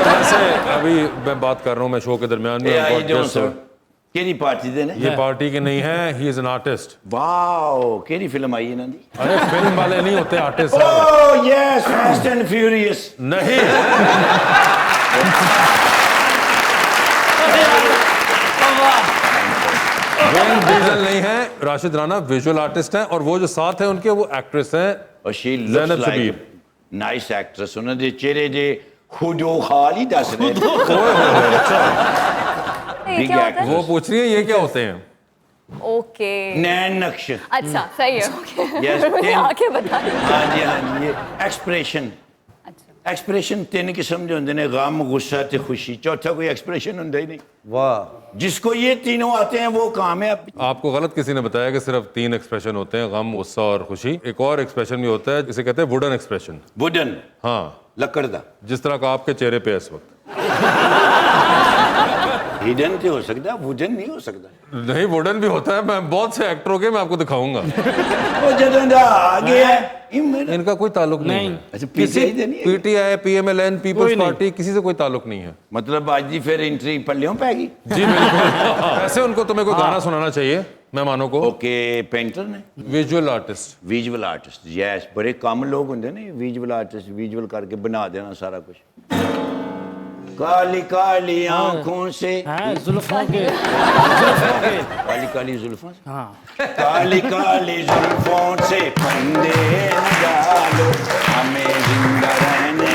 वैसे अभी मैं बात कर रहा हूँ, मैं शो के दरमियान में आई डोंट podcast सर है। केरी पार्टी देने? ये पार्टी के नहीं है, he is an artist. Wow, केरी फिल्म आई है ना दी? अरे फिल्म वाले नहीं होते artist. Oh yes, fast and furious. नहीं। वेन डीजल नहीं है, राशिद राणा विजुअल आर्टिस्ट हैं, और वो जो साथ हैं उनके वो एक्ट्रेस हैं और she Zainab looks Shabir. Like nice actress. उन्होंने दे चेहरे दे खुदो खाल ही दस रहे। ये क्या होता है? वो पूछ रही है ये क्या होते हैं। ओके। नैन नक्श। अच्छा सही है। ओके। Yes, मुझे आके बता। हाँ जी हाँ जी, ये एक्सप्रेशन। एक्सप्रेशन 3 किस्म के होंगे ने, गम गुस्सा ते खुशी, चौथा कोई एक्सप्रेशन होंदा ही नहीं। वाह। जिसको ये तीनों आते हैं वो कामयाब। आपको गलत किसी ने बताया कि सिर्फ 3 एक्सप्रेशन होते हैं, गम गुस्सा और खुशी। एक और एक्सप्रेशन भी होता है जिसे कहते हैं वुडन एक्सप्रेशन। वुडन? हाँ, लकड़ दा। जिस तरह का आपके चेहरे पे है इस वक्त। हिडन तो हो सकता, वुडन नहीं हो सकता। नहीं, वुडन भी होता है। मैं बहुत से एक्टरों के मैं आपको दिखाऊंगा। वो जदों दा आ गया है इनका कोई ताल्लुक नहीं है। अच्छा, किसी PTI नहीं है? पीटीआई, पीएमएलएन, पीपल्स पार्टी, किसी से कोई ताल्लुक नहीं है। मतलब आज ही फिर एंट्री पल्लियों पैगी। जी बिल्कुल। ऐसे उनको तुम्हें कोई गाना सुनाना चाहिए मेहमानों को। ओके, पेंटर ने? Visual artist. Visual artist, yes. बड़े कम लोग होंगे ना विजुअल आर्टिस्ट, विजुअल करके बना देना सारा कुछ। काली काली आंखों से जुल्फों के काली काली जुल्फों से, काली काली जुल्फों से फंदे न डालो, हमें जिंदा रहने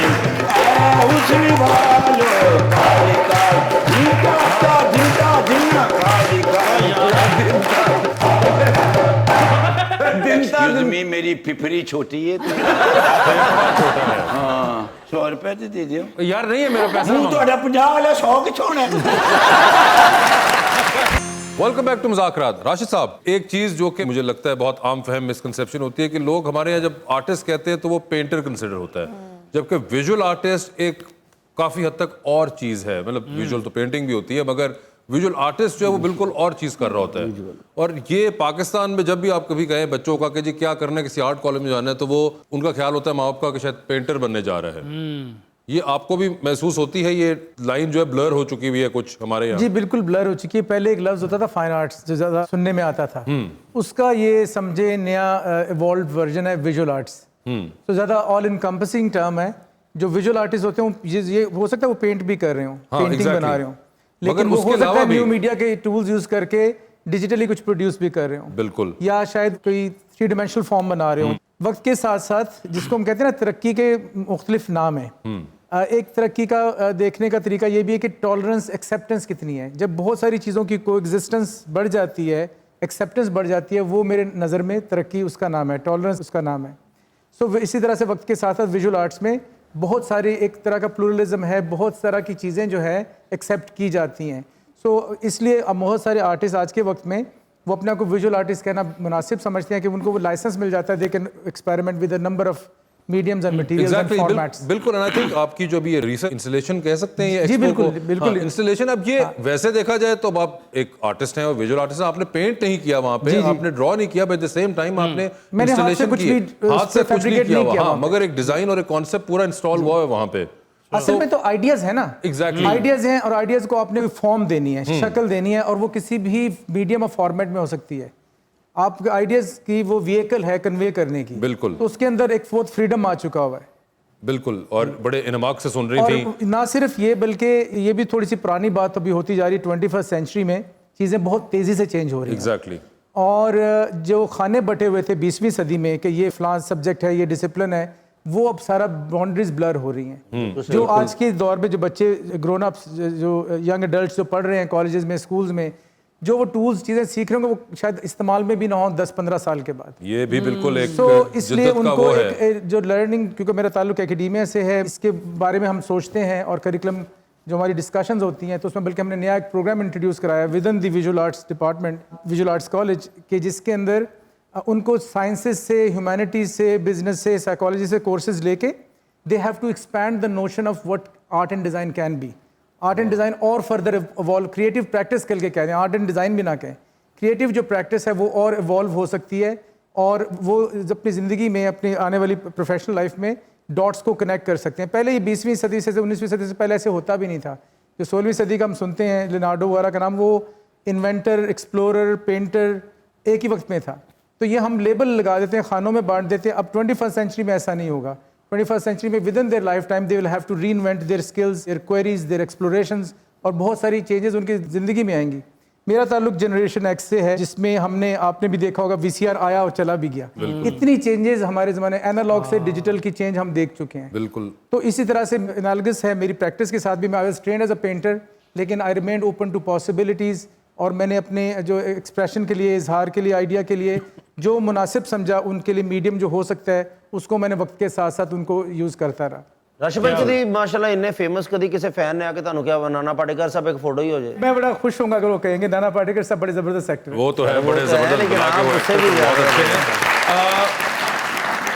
हुस्न वालो। काली काली एक्सक्यूज मी, मेरी पिपरी छोटी है। हाँ, 100 रुपए तो दे दियो यार। नहीं है मेरा पैसा। तू ਤੁਹਾਡਾ 50 वाला 100 किथों है? वेलकम बैक टू मुज़ाकरात। राशिद साहब, एक चीज जो कि मुझे लगता है बहुत आम फहम मिसकंसेप्शन होती है कि लोग हमारे यहाँ जब आर्टिस्ट कहते हैं तो वो पेंटर कंसिडर होता है, जबकि विजुअल आर्टिस्ट एक काफी हद तक और चीज है। मतलब विजुअल तो पेंटिंग भी होती है, मगर विजुअल आर्टिस्ट जो है वो बिल्कुल और चीज कर रहा होता है। और ये पाकिस्तान में जब भी आप कभी कहें बच्चों का कि जी क्या करना है, किसी आर्ट कॉलेज में जाना है, तो वो उनका ख्याल होता है माँ बाप का कि शायद पेंटर बनने जा रहा है। ये आपको भी महसूस होती है ये लाइन जो है ब्लर हो चुकी हुई है कुछ हमारे यहाँ? जी बिल्कुल ब्लर हो चुकी है। पहले एक लफ्ज होता था फाइन आर्ट्स, जो ज्यादा सुनने में आता था, उसका ये समझे नया इवॉल्व वर्जन है विजुअल आर्ट्स। तो ज्यादा ऑल इनकम्पसिंग टर्म है। जो विजुअल आर्टिस्ट होते हैं ये हो सकता है वो पेंट भी कर रहे हो, पेंटिंग बना रहे हो, लेकिन वो हो सकता है न्यू मीडिया के टूल्स यूज करके डिजिटली कुछ प्रोड्यूस भी कर रहे हो, बिल्कुल, या शायद कोई 3 डिमेंशनल फॉर्म बना रहे हो। वक्त के साथ साथ जिसको हम कहते हैं ना, तरक्की के मुख्तलिफ नाम हैं। एक तरक्की का देखने का तरीका ये भी है कि टॉलरेंस, एक्सेप्टेंस कितनी है। जब बहुत सारी चीज़ों की कोएग्जिस्टेंस बढ़ जाती है, एक्सेप्टेंस बढ़ जाती है, वो मेरे नज़र में तरक्की उसका नाम है, टॉलरेंस उसका नाम है। सो इसी तरह से वक्त के साथ साथ विजुअल आर्ट्स में बहुत सारे एक तरह का प्लूरलिज्म है, बहुत तरह की चीज़ें जो है एक्सेप्ट की जाती हैं। सो इसलिए अब बहुत सारे आर्टिस्ट आज के वक्त में वो अपने आप को विजुअल आर्टिस्ट कहना मुनासिब समझते हैं कि उनको वो लाइसेंस मिल जाता है, they can experiment with a number of mediums and materials and formats. बिल्कुल। एंड आई थिंक आपकी जो भी ये रीसेंट इंस्टॉलेशन कह सकते हैं ये जी, बिल्कुल, बिल्कुल। इंस्टॉलेशन। अब ये वैसे देखा जाए तो अब आप एक आर्टिस्ट हैं और विजुअल आर्टिस्ट हैं, आपने पेंट नहीं किया वहां पे, आपने ड्रॉ नहीं किया, but at the same time आपने इंस्टॉलेशन की, हाथ से कुछ नहीं किया हुआ, हाँ, मगर एक डिजाइन और एक कॉन्सेप्ट पूरा इंस्टॉल हुआ है वहां पे। असल में तो आइडियाज है ना, एग्जैक्टली आइडियाज हैं, और आइडियाज को आपने फॉर्म देनी है, शक्ल देनी है, और वो किसी भी मीडियम और फॉर्मेट में हो सकती है। आपके आइडियाज की वो व्हीकल है कन्वे करने की, बिल्कुल, तो उसके अंदर एक फोर्थ फ्रीडम आ चुका हुआ है। बिल्कुल। और बड़े इनमाक से सुन रही थी। ना सिर्फ ये, बल्कि ये भी थोड़ी सी पुरानी बात अभी होती जा रही है। 21st सेंचुरी में चीज़ें बहुत तेज़ी से चेंज हो रही हैं। एग्जैक्टली। और जो खाने बटे हुए थे 20वीं सदी में कि ये फलां सब्जेक्ट है, ये डिसिप्लिन है, वो अब सारा बाउंड्रीज ब्लर हो रही हैं। जो आज के दौर में जो बच्चे ग्रोन अप्स, जो यंग एडल्ट्स जो पढ़ रहे हैं कॉलेजेस में, स्कूल्स में, जो वो टूल्स चीज़ें सीख रहे होंगे वो शायद इस्तेमाल में भी ना हो 10-15 साल के बाद। ये भी बिल्कुल एक इसलिए जिद्दत का उनको वो है। एक जो लर्निंग, क्योंकि मेरा ताल्लुक एकेडमिया से है, इसके बारे में हम सोचते हैं और करिकुलम जो हमारी डिस्कशंस होती हैं तो उसमें बल्कि हमने नया एक प्रोग्राम इंट्रोड्यूस कराया with in the visual arts department, visual arts college के, जिसके अंदर उनको साइंसेस से, ह्यूमैनिटीज़ से, बिजनेस से, साइकोलॉजी से कोर्सेज लेके they have to expand the notion of what art and design can be. Art and design और फर्दर इवॉल्व, क्रिएटिव प्रैक्टिस करके कह रहे हैं, आर्ट एंड डिज़ाइन भी ना कहें, क्रिएटिव जो प्रैक्टिस है वो और इवॉल्व हो सकती है, और वो अपनी ज़िंदगी में, अपनी आने वाली प्रोफेशनल लाइफ में डॉट्स को कनेक्ट कर सकते हैं। पहले ये 20वीं सदी से 19वीं सदी से पहले ऐसे होता भी नहीं था। जो 16वीं सदी का हम सुनते हैं, लियोनार्डो वगैरह का नाम, वो इन्वेंटर, एक्सप्लोरर, पेंटर एक ही वक्त में था। तो ये हम लेबल लगा देते हैं, खानों में बांट देते हैं। अब 21st सेंचुरी में ऐसा नहीं होगा। 21st सेंचुरी में within their lifetime they will have to reinvent their skills, their queries, their explorations, और बहुत सारी चेंजेस उनकी ज़िंदगी में आएंगी। मेरा ताल्लुक जनरेशन एक्स से है, जिसमें हमने, आपने भी देखा होगा, VCR आया और चला भी गया। इतनी चेंजेस हमारे ज़माने, एनालॉग से डिजिटल की चेंज हम देख चुके हैं। बिल्कुल। तो इसी तरह से एनालॉगस है मेरी प्रैक्टिस के साथ भी। मैं I was trained as a painter, लेकिन I remained open to possibilities, और मैंने अपने जो एक्सप्रेशन के लिए, इजहार के लिए, आइडिया के लिए जो मुनासिब समझा, उनके लिए मीडियम जो हो सकता है, उसको मैंने वक्त के साथ साथ उनको यूज़ करता रहा। राशिद कदी माशाल्लाह इन्ने फेमस, कदी किसी फैन ने आके ਤੁਹਾਨੂੰ ਕਿਹਾ नाना पाटेकर साहब एक फोटो ही हो जाए? मैं बड़ा खुश होऊंगा अगर वो कहेंगे नाना पाटेकर साहब बड़े ज़बरदस्त एक्टर हैं। वो तो है, बड़े जबरदस्त बना के वो एक्टर बहुत अच्छे हैं।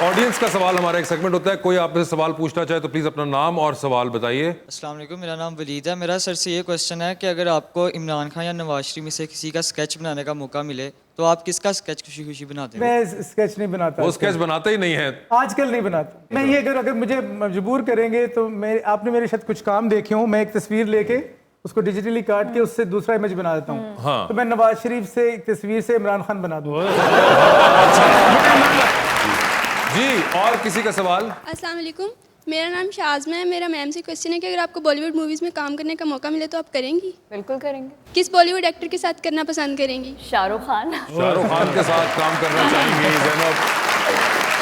ऑडियंस का सवाल हमारा एक सेगमेंट होता है, कोई आपसे सवाल पूछना चाहे तो प्लीज अपना नाम और सवाल बताइए। अस्सलाम वालेकुम, मेरा नाम वलीद है। मेरा सर से ये क्वेश्चन है कि अगर आपको इमरान खान या नवाज शरीफ में से किसी का स्केच बनाने का मौका मिले तो आप किसका स्केच खुशी खुशी बनाते हैं? मैं स्केच नहीं बनाता। वो स्केच बनाते ही नहीं है आजकल, नहीं बनाता मैं। ये अगर मुझे मजबूर करेंगे तो आपने मेरे साथ कुछ काम देखे हो, मैं एक तस्वीर लेके उसको डिजिटली काट के उससे दूसरा इमेज बना देता हूँ। हाँ। तो मैं नवाज शरीफ से एक तस्वीर से इमरान खान बना दूँ। जी, और किसी का सवाल? अस्सलाम वालेकुम, मेरा नाम शाज़मा है। मेरा मैम से क्वेश्चन है कि अगर आपको बॉलीवुड मूवीज़ में काम करने का मौका मिले तो आप करेंगी? बिल्कुल करेंगे। किस बॉलीवुड एक्टर के साथ करना पसंद करेंगी? शाहरुख खान। शाहरुख खान के साथ काम करना चाहेंगे ज़ैनब।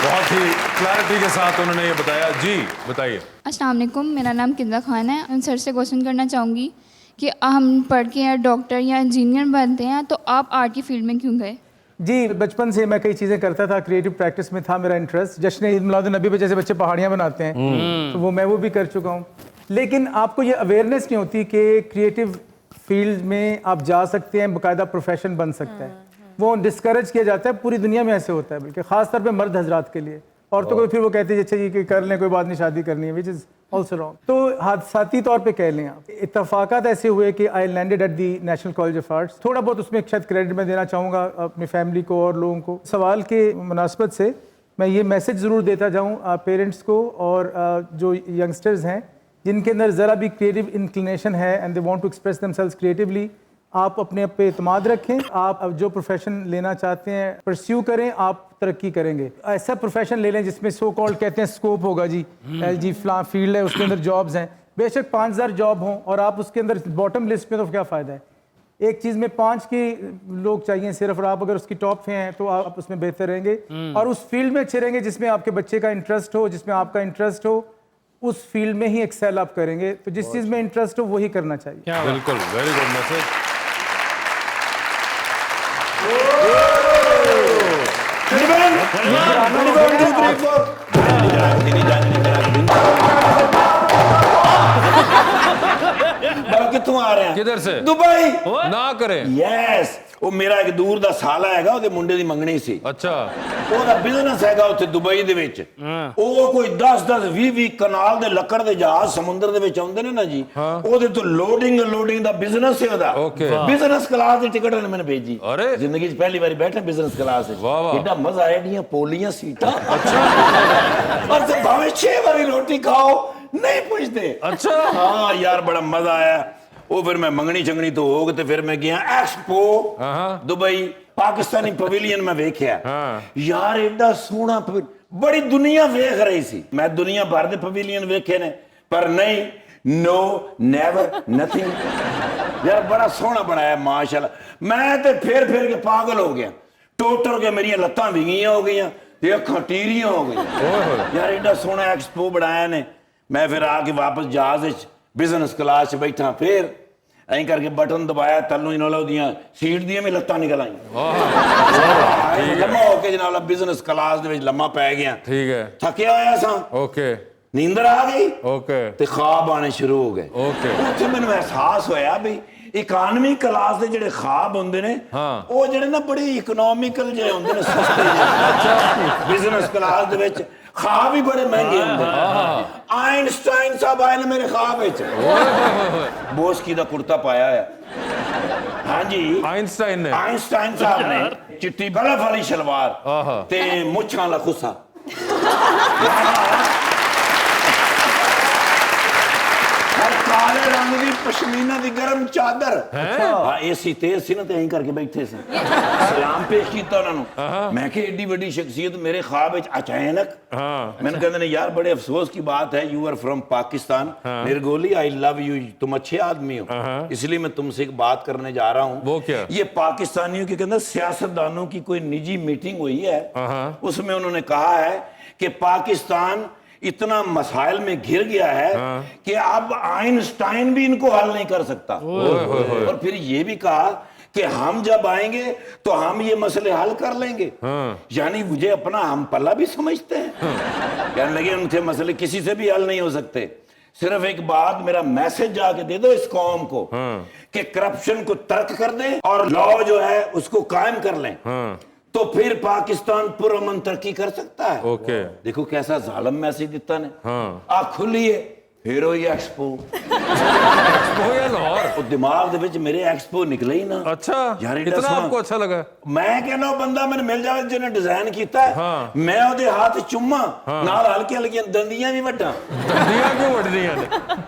बहुत ही क्लैरिटी के साथ उन्होंने ये बताया। जी बताइए। अस्सलाम वालेकुम, मेरा नाम किंदा खान है। उन सर से क्वेश्चन करना चाहूँगी कि हम पढ़ के या डॉक्टर या इंजीनियर बनते हैं तो आप आर्ट की फील्ड में क्यों गए? जी, बचपन से मैं कई चीज़ें करता था, क्रिएटिव प्रैक्टिस में था मेरा इंटरेस्ट। जश्न ईद मिलाद नबी पे जैसे बच्चे पहाड़ियाँ बनाते हैं तो वो भी कर चुका हूँ। लेकिन आपको ये अवेयरनेस नहीं होती कि क्रिएटिव फील्ड में आप जा सकते हैं, बाकायदा प्रोफेशन बन सकता है। वो डिस्करेज किया जाता है, पूरी दुनिया में ऐसे होता है, बल्कि ख़ास तौर पे मर्द हजरात के लिए। औरतों को फिर वो कहते हैं अच्छा जी कि कर लें, कोई बात नहीं, शादी करनी है, विच इज़ ऑल्सो रॉन्ग। तो हादसाती तौर पे कह लें आप, इत्तफाकात ऐसे हुए कि I landed at the national college of arts. थोड़ा बहुत उसमें शायद क्रेडिट मैं देना चाहूँगा अपनी फैमिली को और लोगों को। सवाल के मुनासबत से मैं ये मैसेज ज़रूर देता जाऊँ पेरेंट्स को और जो यंगस्टर्स हैं जिनके अंदर ज़रा भी क्रिएटिव इंक्लिनेशन है and they want to express themselves creatively, आप अपने पे एतमाद रखें। आप अब जो प्रोफेशन लेना चाहते हैं परस्यू करें, आप तरक्की करेंगे। ऐसा प्रोफेशन ले लें जिसमें सो कॉल्ड कहते हैं स्कोप होगा जी फलां फील्ड है, उसके अंदर जॉब्स हैं। बेशक 5000 जॉब हों और आप उसके अंदर बॉटम लिस्ट में, तो क्या फ़ायदा है? एक चीज में 5 की लोग चाहिए सिर्फ, और आप अगर उसकी टॉप पे हैं तो आप उसमें बेहतर रहेंगे और उस फील्ड में अच्छे रहेंगे जिसमें आपके बच्चे का इंटरेस्ट हो, जिसमें आपका इंटरेस्ट हो, उस फील्ड में ही एक्सेल आप करेंगे। तो जिस चीज में इंटरेस्ट हो वही करना चाहिए। बिल्कुल, वेरी गुड मैसेज। कितों आ रहे हैं? किधर से? दुबई। ना करें। यस, ਉਹ ਮੇਰਾ ਇੱਕ ਦੂਰ ਦਾ ਸਾਲਾ ਹੈਗਾ, ਉਹਦੇ ਮੁੰਡੇ ਦੀ ਮੰਗਣੀ ਸੀ। ਅੱਛਾ। ਉਹਦਾ ਬਿਜ਼ਨਸ ਹੈਗਾ ਉੱਥੇ ਦੁਬਈ ਦੇ ਵਿੱਚ। ਉਹ ਕੋਈ 10-10 20-20 ਕਨਾਲ ਦੇ ਲੱਕੜ ਦੇ ਜਹਾਜ਼ ਸਮੁੰਦਰ ਦੇ ਵਿੱਚ ਆਉਂਦੇ ਨੇ ਨਾ ਜੀ, ਉਹਦੇ ਤੋਂ ਲੋਡਿੰਗ ਦਾ ਬਿਜ਼ਨਸ ਹੈ ਉਹਦਾ। ਬਿਜ਼ਨਸ ਕਲਾਸ ਦੀ ਟਿਕਟ ਉਹਨੇ ਮੈਨੂੰ ਭੇਜੀ। ਜ਼ਿੰਦਗੀ 'ਚ ਪਹਿਲੀ ਵਾਰੀ ਬੈਠਾ ਬਿਜ਼ਨਸ ਕਲਾਸ 'ਚ। ਕਿੰਨਾ ਮਜ਼ਾ ਆਇਆ, ਏਡੀਆਂ ਪੋਲੀਆਂ ਸੀਟਾਂ। ਔਰ ਤੇ ਭਾਵੇਂ 6 ਵਾਰੀ ਰੋਟੀ ਖਾਓ ਨਹੀਂ ਪੁੱਛਦੇ। ਅੱਛਾ। ਹਾਂ ਯਾਰ ਬੜਾ ਮਜ਼ਾ ਆਇਆ। ਉਹ ਫਿਰ ਮੈਂ ਮੰਗਣੀ ਚੰਗਣੀ ਤੋਂ ਹੋ ਕੇ ਤੇ ਫਿਰ ਮੈਂ ਗਿਆ ਐਕਸਪੋ ਦੁਬਈ, ਪਾਕਿਸਤਾਨੀ ਪਵੇਲੀਅਨ ਮੈਂ ਵੇਖਿਆ। ਯਾਰ ਐਡਾ ਸੋਹਣਾ, ਬੜੀ ਦੁਨੀਆ ਵੇਖ ਰਹੀ ਸੀ। ਮੈਂ ਦੁਨੀਆ ਭਰ ਦੇ ਪਵੇਲੀਅਨ ਵੇਖੇ ਨੇ, ਪਰ ਨਹੀਂ, ਨੋ ਨੈਵਰ ਨਥਿੰਗ। ਯਾਰ ਬੜਾ ਸੋਹਣਾ ਬਣਾਇਆ ਮਾਸ਼ਾਅੱਲਾ। ਮੈਂ ਤੇ ਫੇਰ ਕੇ ਪਾਗਲ ਹੋ ਗਿਆ, ਟੁੱਟ ਕੇ ਮੇਰੀਆਂ ਲੱਤਾਂ ਵਿੰਗੀਆਂ ਹੋ ਗਈਆਂ ਤੇ ਅੱਖਾਂ ਟੀਰੀਆਂ ਹੋ ਗਈਆਂ। ਯਾਰ ਐਡਾ ਸੋਹਣਾ ਐਕਸਪੋ ਬਣਾਇਆ ਨੇ। ਮੈਂ ਫਿਰ ਆ ਕੇ ਵਾਪਸ ਜਹਾਜ਼ ਵਿੱਚ ਬਿਜ਼ਨਸ ਕਲਾਸ 'ਚ ਬੈਠਾ, ਫਿਰ ਐਂ ਕਰਕੇ ਬਟਨ ਦਬਾਇਆ, ਤੈਨੂੰ ਹੀ ਨਾਲ ਉਹਦੀਆਂ ਸੀਟ ਦੀਆਂ ਵੀ ਲੱਤਾਂ ਨਿਕਲ ਆਈਆਂ। ਲੰਮਾ ਹੋ ਕੇ ਜਨਾਬ ਬਿਜ਼ਨਸ ਕਲਾਸ ਦੇ ਵਿੱਚ ਲੰਮਾ ਪੈ ਗਿਆ। ਠੀਕ ਹੈ। ਥੱਕਿਆ ਹੋਇਆ ਸਾਂ। ਓਕੇ। ਨੀਂਦਰ ਆ ਗਈ। ਓਕੇ। ਤੇ ਖਾਬ ਆਣੇ ਸ਼ੁਰੂ ਹੋ ਗਏ। ਓਕੇ। ਉੱਥੇ ਮੈਨੂੰ ਅਹਿਸਾਸ ਹੋਇਆ ਵੀ ਇਕਾਨਮੀ ਕਲਾਸ ਦੇ ਜਿਹੜੇ ਖਾਬ ਹੁੰਦੇ ਨੇ, ਉਹ ਜਿਹੜੇ ਨਾ ਬੜੀ ਇਕਨੋਮਿਕਲ ਜਿਹੇ ਹੁੰਦੇ ਨੇ, ਸਸਤੇ ਜਿਹੇ। ਬਿਜ਼ਨਸ ਕਲਾਸ ਦੇ ਵਿੱਚ ਖਾਬ ਵੀ ਬੜੇ ਮਹਿੰਗੇ ਹੁੰਦੇ ਨੇ। ਆਇਨਸਟਾਈਨ ਸਾਹਿਬ ਆਏ ਨੇ ਮੇਰੇ ਖਾਬ ਵਿੱਚ। ਬੋਸਕੀ ਦਾ ਕੁੜਤਾ ਪਾਇਆ ਹੋਇਆ। ਹਾਂਜੀ, ਆਇਨਸਟਾਈਨ ਸਾਹਿਬ ਨੇ ਚਿੱਟੀ ਬਲਫ ਵਾਲੀ ਸ਼ਲਵਾਰ ਤੇ ਮੁੱਛਾਂ ਵਾਲਾ ਖੁੱਸਾ। ਕਾਲੇ ਰੰਗ ਦੀ ਪਸ਼ਮੀਨਾ ਦੀ ਗਰਮ ਚਾਦਰ। ਹਾਂ, ਏਸੀ ਤੇਜ਼ ਸੀ ਨਾ ਤੇ ਐਂ ਕਰਕੇ ਬੈਠੇ ਸੀ। ਸਲਾਮ ਪੇਸ਼ ਕੀਤਾ ਉਹਨਾਂ ਨੂੰ। ਮੈਂ ਕਿਹਾ ਏਡੀ ਵੱਡੀ ਸ਼ਖਸੀਅਤ ਮੇਰੇ ख्वाब ਵਿੱਚ ਅਚਾਨਕ। ਮੈਨੂੰ ਕਹਿੰਦੇ ਨੇ ਯਾਰ बड़े अफसोस की बात है, यू आर फ्रॉम पाकिस्तान। निर्गोली, आई लव यू, तुम अच्छे आदमी हो, इसलिए मैं तुमसे एक बात करने जा रहा हूँ। वो क्या? ये पाकिस्तानियों के अंदर सियासतदानों की कोई निजी मीटिंग हुई है, उसमें उन्होंने कहा है कि पाकिस्तान इतना मसाइल में घिर गया है कि अब आइंस्टाइन भी इनको हल नहीं कर सकता। और फिर ये भी कहा कि हम जब आएंगे तो हम ये मसले हल कर लेंगे। यानी मुझे अपना हम पल्ला भी समझते हैं। कहने लगे उनके मसले किसी से भी हल नहीं हो सकते, सिर्फ एक बात मेरा मैसेज जाके दे दो इस कौम को कि करप्शन को तर्क कर दें और लॉ जो है उसको कायम कर लें, तो फिर पाकिस्तान पुरअमन तरक्की कर सकता है। ओके। देखो कैसा जालिम मैसेज देता ने। आ खुलिए फिर हो एक्सपो। एक्सपो या लाहौर? वो दिमाग दे विच मेरे एक्सपो निकले ही ना। अच्छा यार इतना आपको अच्छा लगा? मैं कहना बंदा मैंने मिल जावे जिन्हें डिजाइन किया है, मैं ओदे हाथ चुम्मा नाल हल्की हल्की दंदियां भी वड्डा। दंदियां क्यों वड रही हैं?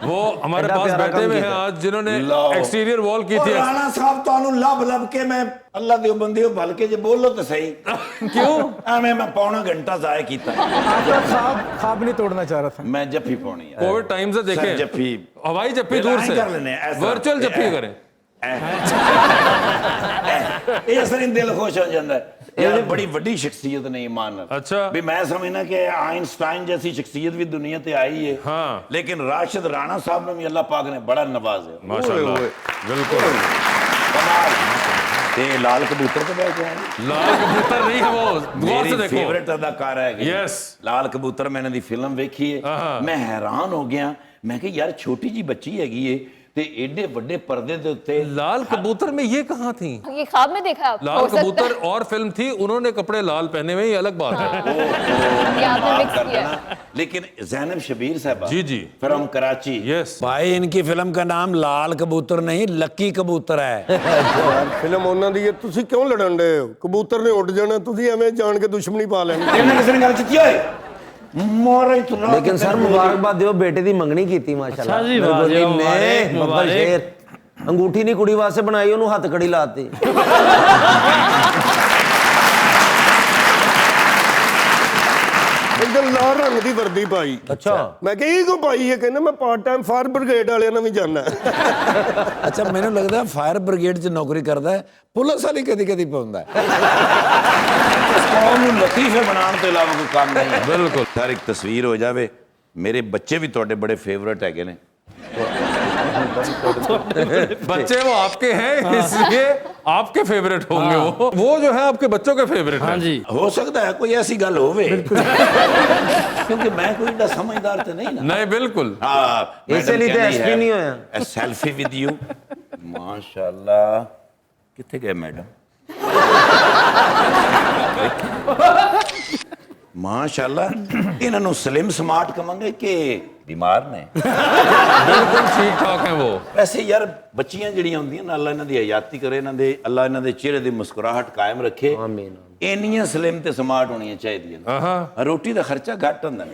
वो हमारे पास बैठे हुए हैं आज जिन्होंने एक्सटीरियर वॉल की थी। राणा साहब तानू लब के मैं अल्लाह दे बंदे हो भलके जे बोलो तो सही। क्यों? मैं पौना घंटा जाया किया। आपका ख्वाब नहीं तोड़ना चाह रहा था। मैं जफ्फी पौनी है। कोविड टाइम से देखें, जफ्फी, हवाई जफ्फी दूर से कर लेने, वर्चुअल जफ्फी करें। ये असर दिल खुश हो जाता है। यार बड़ी बड़ी शख्सियत ने ईमान। अच्छा भी मैं समझना कि आइंस्टाइन जैसी शख्सियत भी दुनिया पे आई है। लेकिन राशिद राणा साहब ने भी अल्लाह पाक ने बड़ा नवाजा। माशाल्लाह, बिल्कुल कमाल। ते लाल कबूतर पे बैठे हैं। लाल कबूतर नहीं है वो, गौर से देखो। फेवरेट अदाकार है। यस, लाल कबूतर मैंने दी फिल्म देखी है, मैं हैरान हो गया। मैं कि यार छोटी जी बच्ची हैगी है ते एडे बड़े पर्दे दे उत्ते। लाल कबूतर में ये कहाँ थी? ये ख्वाब में देखा आप? लाल कबूतर और फिल्म थी, उन्होंने कपड़े लाल पहने हुए, ये अलग बात है। लेकिन ज़ैनब शबीर साहब जी फ्रॉम कराची। यस भाई, इनकी फिल्म का नाम लाल कबूतर नहीं लक्की कबूतर है। ਫਿਲਮ ਉਹਨਾਂ ਦੀ ਹੈ, ਤੁਸੀਂ ਕਿਉਂ ਲੜਨ ਦੇ ਹੋ? ਕਬੂਤਰ ਨੇ ਉੱਡ ਜਾਣਾ, ਤੁਸੀਂ ਐਵੇਂ ਜਾਣ ਕੇ ਦੁਸ਼ਮਣੀ ਪਾ ਲੈਣੀ। ਇਹਨੇ ਕਿਸੇ ਨੇ ਗੱਲ ਕੀਤੀ ਓਏ ਮੋਰੇ ਤੂੰ। लेकिन सर मुबारकबाद दियो, बेटे दी मंगनी कीती माशाल्लाह। अच्छा जी, वाह जी, बब्बर शेर अंगूठी नहीं कुड़ी वास्ते बनाई, ओनू हथ कड़ी लाती। एकदम लाल रंग दी वर्दी पाई। अच्छा मैं कहा ਇਹ ਕੋ ਪਾਈ ਹੈ? ਕਹਿੰਦਾ ਮੈਂ ਪਾਰਟ ਟਾਈਮ ਫਾਇਰ ਬ੍ਰਿਗੇਡ ਵਾਲਿਆਂ ਨਾਲ ਵੀ ਜਾਣਾ। ਅੱਛਾ ਮੈਨੂੰ ਲੱਗਦਾ ਫਾਇਰ ਬ੍ਰਿਗੇਡ 'ਚ ਨੌਕਰੀ ਕਰਦਾ ਹੈ, ਪੁਲਿਸ ਵਾਲੀ ਕਦੀ ਕਦੀ ਪਾਉਂਦਾ ਹੈ। ਕੌਮ ਨੂੰ ਲਤੀਫੇ ਬਣਾਉਣ ਤੋਂ ਇਲਾਵਾ ਕੋਈ ਕੰਮ ਨਹੀਂ ਹੈ। बिल्कुल ਸਰ ਇੱਕ ਤਸਵੀਰ ਹੋ ਜਾਵੇ, ਮੇਰੇ ਬੱਚੇ ਵੀ ਤੁਹਾਡੇ ਬੜੇ ਫੇਵਰਟ ਹੈਗੇ ਨੇ। बच्चे वो आपके हैं इसलिए आपके फेवरेट होंगे। वो जो है आपके बच्चों के फेवरेट हाँ हैं। जी ਹੋ ਸਕਦਾ ਹੈ ਕੋਈ ਐਸੀ ਗੱਲ ਹੋਵੇ ਕਿਉਂਕਿ ਮੈਂ ਕੋਈ ਏਡਾ ਸਮਝਦਾਰ ਤੇ ਨਹੀਂ ਨਾ। नहीं बिल्कुल हाँ ਇਸੇ ਲਈ ਤਾਂ ਐਸਪੀ ਨਹੀਂ ਹੋਇਆ। सेल्फी विद यू माशाल्लाह। किथे गए मैडम? माशाल्लाह इन्हां नु स्लिम स्मार्ट कमांगे कि बीमार ने? बिल्कुल ठीक ठाक है वो। वैसे यार बच्चियां जड़ियां हुंदियां ना, अल्लाह इन्हां दी हयाती करे, इन्हां दे अल्लाह इन्हां दे चेहरे दी मुस्कुराहट कायम रखे। आमीन। इन्नियां स्लिम ते स्मार्ट होनियां चाहिदियां। हाँ रोटी दा खर्चा घट हुंदा।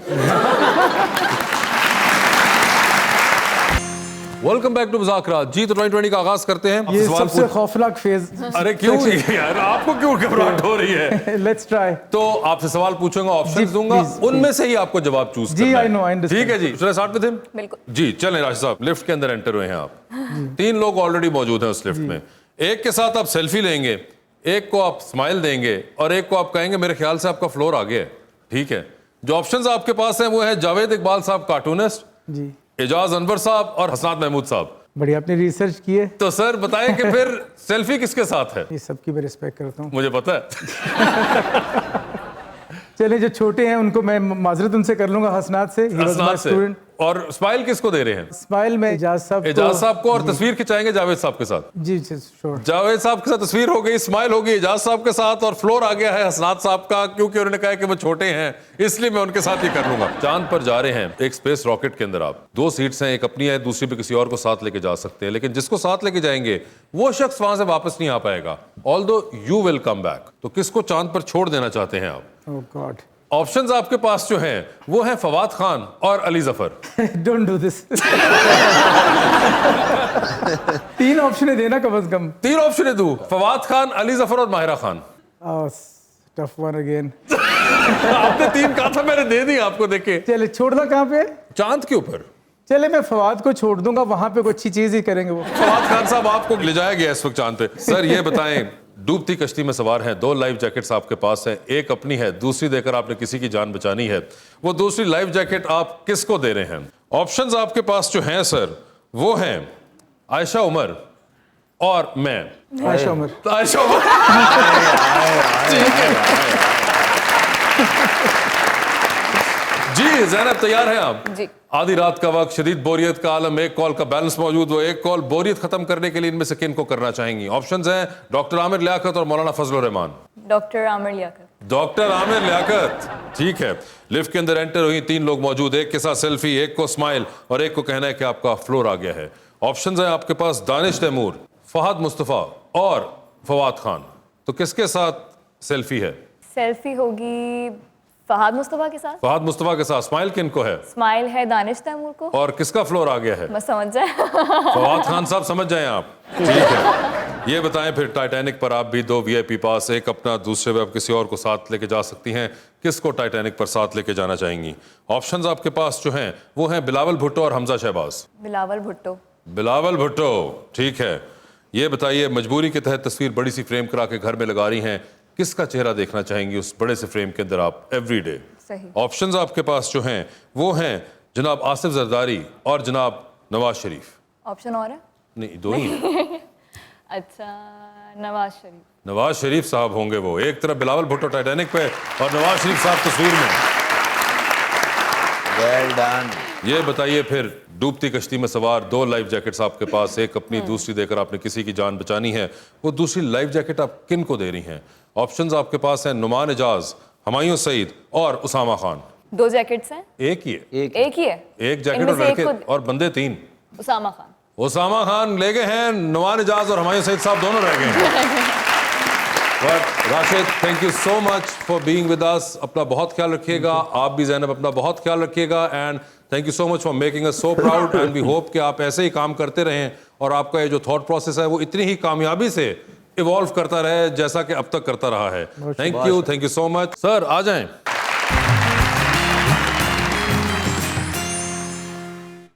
वेलकम बैक टू मुज़ाकरात। जी तो 2020 का आगाज करते हैं। ये सवाल सबसे खौफनाक फेज। अरे क्यों यार, आपको क्यों घबराहट हो रही है? Let's try. तो आपसे सवाल पूछूंगा, ऑप्शंस दूंगा, उनमें से ही आपको जवाब चूज करना है। जी आई नो, आई अंडरस्टैंड। ठीक है जी, चलिए स्टार्ट विद हिम। बिल्कुल जी चलें राशिद साहब, लिफ्ट के अंदर एंटर हुए हैं आप। 3 लोग ऑलरेडी मौजूद हैं उस लिफ्ट में। एक के साथ आप सेल्फी लेंगे, एक को आप स्माइल देंगे और एक को आप कहेंगे मेरे ख्याल से आपका फ्लोर आ गया है। ठीक है, जो ऑप्शंस आपके पास हैं वो है जावेद इकबाल साहब कार्टूनिस्ट, जी एजाज अनवर साहब और हसनात महमूद साहब। बढ़िया, आपने रिसर्च की है। तो सर बताएं कि फिर सेल्फी किसके साथ है? ये सबकी मैं रिस्पेक्ट करता हूँ। मुझे पता है। चलिए जो छोटे हैं उनको मैं माजरत उनसे कर लूंगा, हसनात से। He was my हसनात से। student। और स्माइल किसको दे रहे हैं? स्माइल में एजाज साहब एजाज साहब को, और तस्वीर खिंचाएंगे जावेद साहब के साथ। जी श्योर। जावेद साहब के साथ तस्वीर हो गई, स्माइल होगी एजाज साहब के साथ, और फ्लोर आ गया है हसनात साहब का, क्योंकि उन्होंने कहा कि वो छोटे हैं इसलिए मैं उनके साथ ही कर लूंगा। चांद पर जा रहे हैं एक स्पेस रॉकेट के अंदर आप। 2 सीट्स हैं, एक अपनी है, दूसरी पे किसी और को साथ लेके जा सकते हैं, लेकिन जिसको साथ लेके जाएंगे वो शख्स वहां से वापस नहीं आ पाएगा, although you will come back. तो किसको चांद पर छोड़ देना चाहते हैं आप? ओह गॉड। ऑप्शंस आपके पास जो हैं वो हैं फवाद खान और Ali Zafar. Don't do this. 3 option देना कम से कम। 3 ऑप्शन दूं? फवाद खान, अली जफर और Mahira Khan. Tough one again. आपने 3 कहा था, मैंने दे दी आपको। देखे चले छोड़ना कहाँ पे? चांद के ऊपर। चले मैं फवाद को छोड़ दूंगा, वहां पे कोई अच्छी चीज ही करेंगे वो। फवाद खान साहब आपको ले जाया गया इस वक्त चांद पे। सर ये बताएं, डूबती कश्ती में सवार हैं, 2 लाइफ जैकेट्स आपके पास हैं, एक अपनी है, दूसरी देकर आपने किसी की जान बचानी है। वो दूसरी लाइफ जैकेट आप किसको दे रहे हैं? ऑप्शंस आपके पास जो हैं सर वो हैं आयशा उमर और मैं। आयशा उमर। आयशा उमर। जी ज़ैनब तैयार हैं आप? जी। आधी रात का वक्त, शदीद बोरियत का आलम, एक कॉल का बैलेंस मौजूद, वो एक कॉल बोरियत खत्म करने के लिए इनमें से किन को करना चाहेंगी? ऑप्शंस हैं डॉक्टर आमिर लियाकत और मौलाना फजलुर रहमान। डॉक्टर आमिर लियाकत। डॉक्टर आमिर लियाकत, ठीक है। लिफ्ट के अंदर एंटर हुई, 3 लोग मौजूद, एक के साथ सेल्फी, एक को स्माइल और एक को कहना है कि आपका फ्लोर आ गया है। ऑप्शंस हैं आपके पास दानिश तैमूर, फहद मुस्तफ़ा और फवाद खान। तो किसके साथ सेल्फी है? सेल्फी होगी फहद मुस्तफ़ा के साथ। फहद मुस्तफ़ा के साथ। स्माइल किन को है? स्माइल है दानिश तैमूर को। और किसका फ्लोर आ गया है? मैं समझ जाए। फवाद खान साहब समझ जाएं आप। ठीक है, ये बताएं फिर टाइटैनिक पर आप भी 2 VIP पास, एक अपना, दूसरे पे आप किसी और को साथ लेके जा सकती हैं। किसको टाइटैनिक पर साथ लेके जाना चाहेंगी? ऑप्शंस आपके पास जो हैं वो हैं बिलावल भुट्टो और हमजा शहबाज। बिलावल भुट्टो। बिलावल भुट्टो, ठीक है। ये बताइए, मजबूरी के तहत तस्वीर बड़ी सी फ्रेम करा के घर में लगा रही हैं, किसका चेहरा देखना चाहेंगी उस बड़े से फ्रेम के अंदर आप एवरीडे? सही। ऑप्शंस आपके पास जो हैं वो हैं जनाब आसिफ जरदारी और जनाब नवाज शरीफ। ऑप्शन और है? नहीं, 2 ही हैं। अच्छा, नवाज शरीफ। नवाज शरीफ साहब होंगे वो। एक तरफ बिलावल भुट्टो टाइटैनिक पे और नवाज शरीफ साहब तस्वीर में। Well done. ये बताइए फिर, डूबती कश्ती में सवार, 2 लाइफ जैकेट्स आपके पास, एक अपनी, दूसरी देकर आपने किसी की जान बचानी है। वो दूसरी लाइफ जैकेट आप किन को दे रही हैं? ऑप्शंस आपके पास हैं नुमान एजाज, हुमायूं सईद और उसामा खान। 2 जैकेट्स हैं? एक ही है। एक ही है। एक जैकेट इनमें और से एक लड़के और बंदे 3। उसामा खान। उसामा खान ले गए हैं, नुमान एजाज और हुमायूं सईद साहब दोनों रह गए हैं। But Rashid, thank you so much for being with us. अपना बहुत ख्याल रखिएगा, आप भी ज़ैनब अपना बहुत ख्याल रखिएगा, and thank you so much for making us so proud, and we hope कि आप ऐसे ही काम करते रहें और आपका ये जो थॉट प्रोसेस है वो इतनी ही कामयाबी से इवॉल्व करता रहे जैसा कि अब तक करता रहा है। Thank you so much. Sir आ जाएं।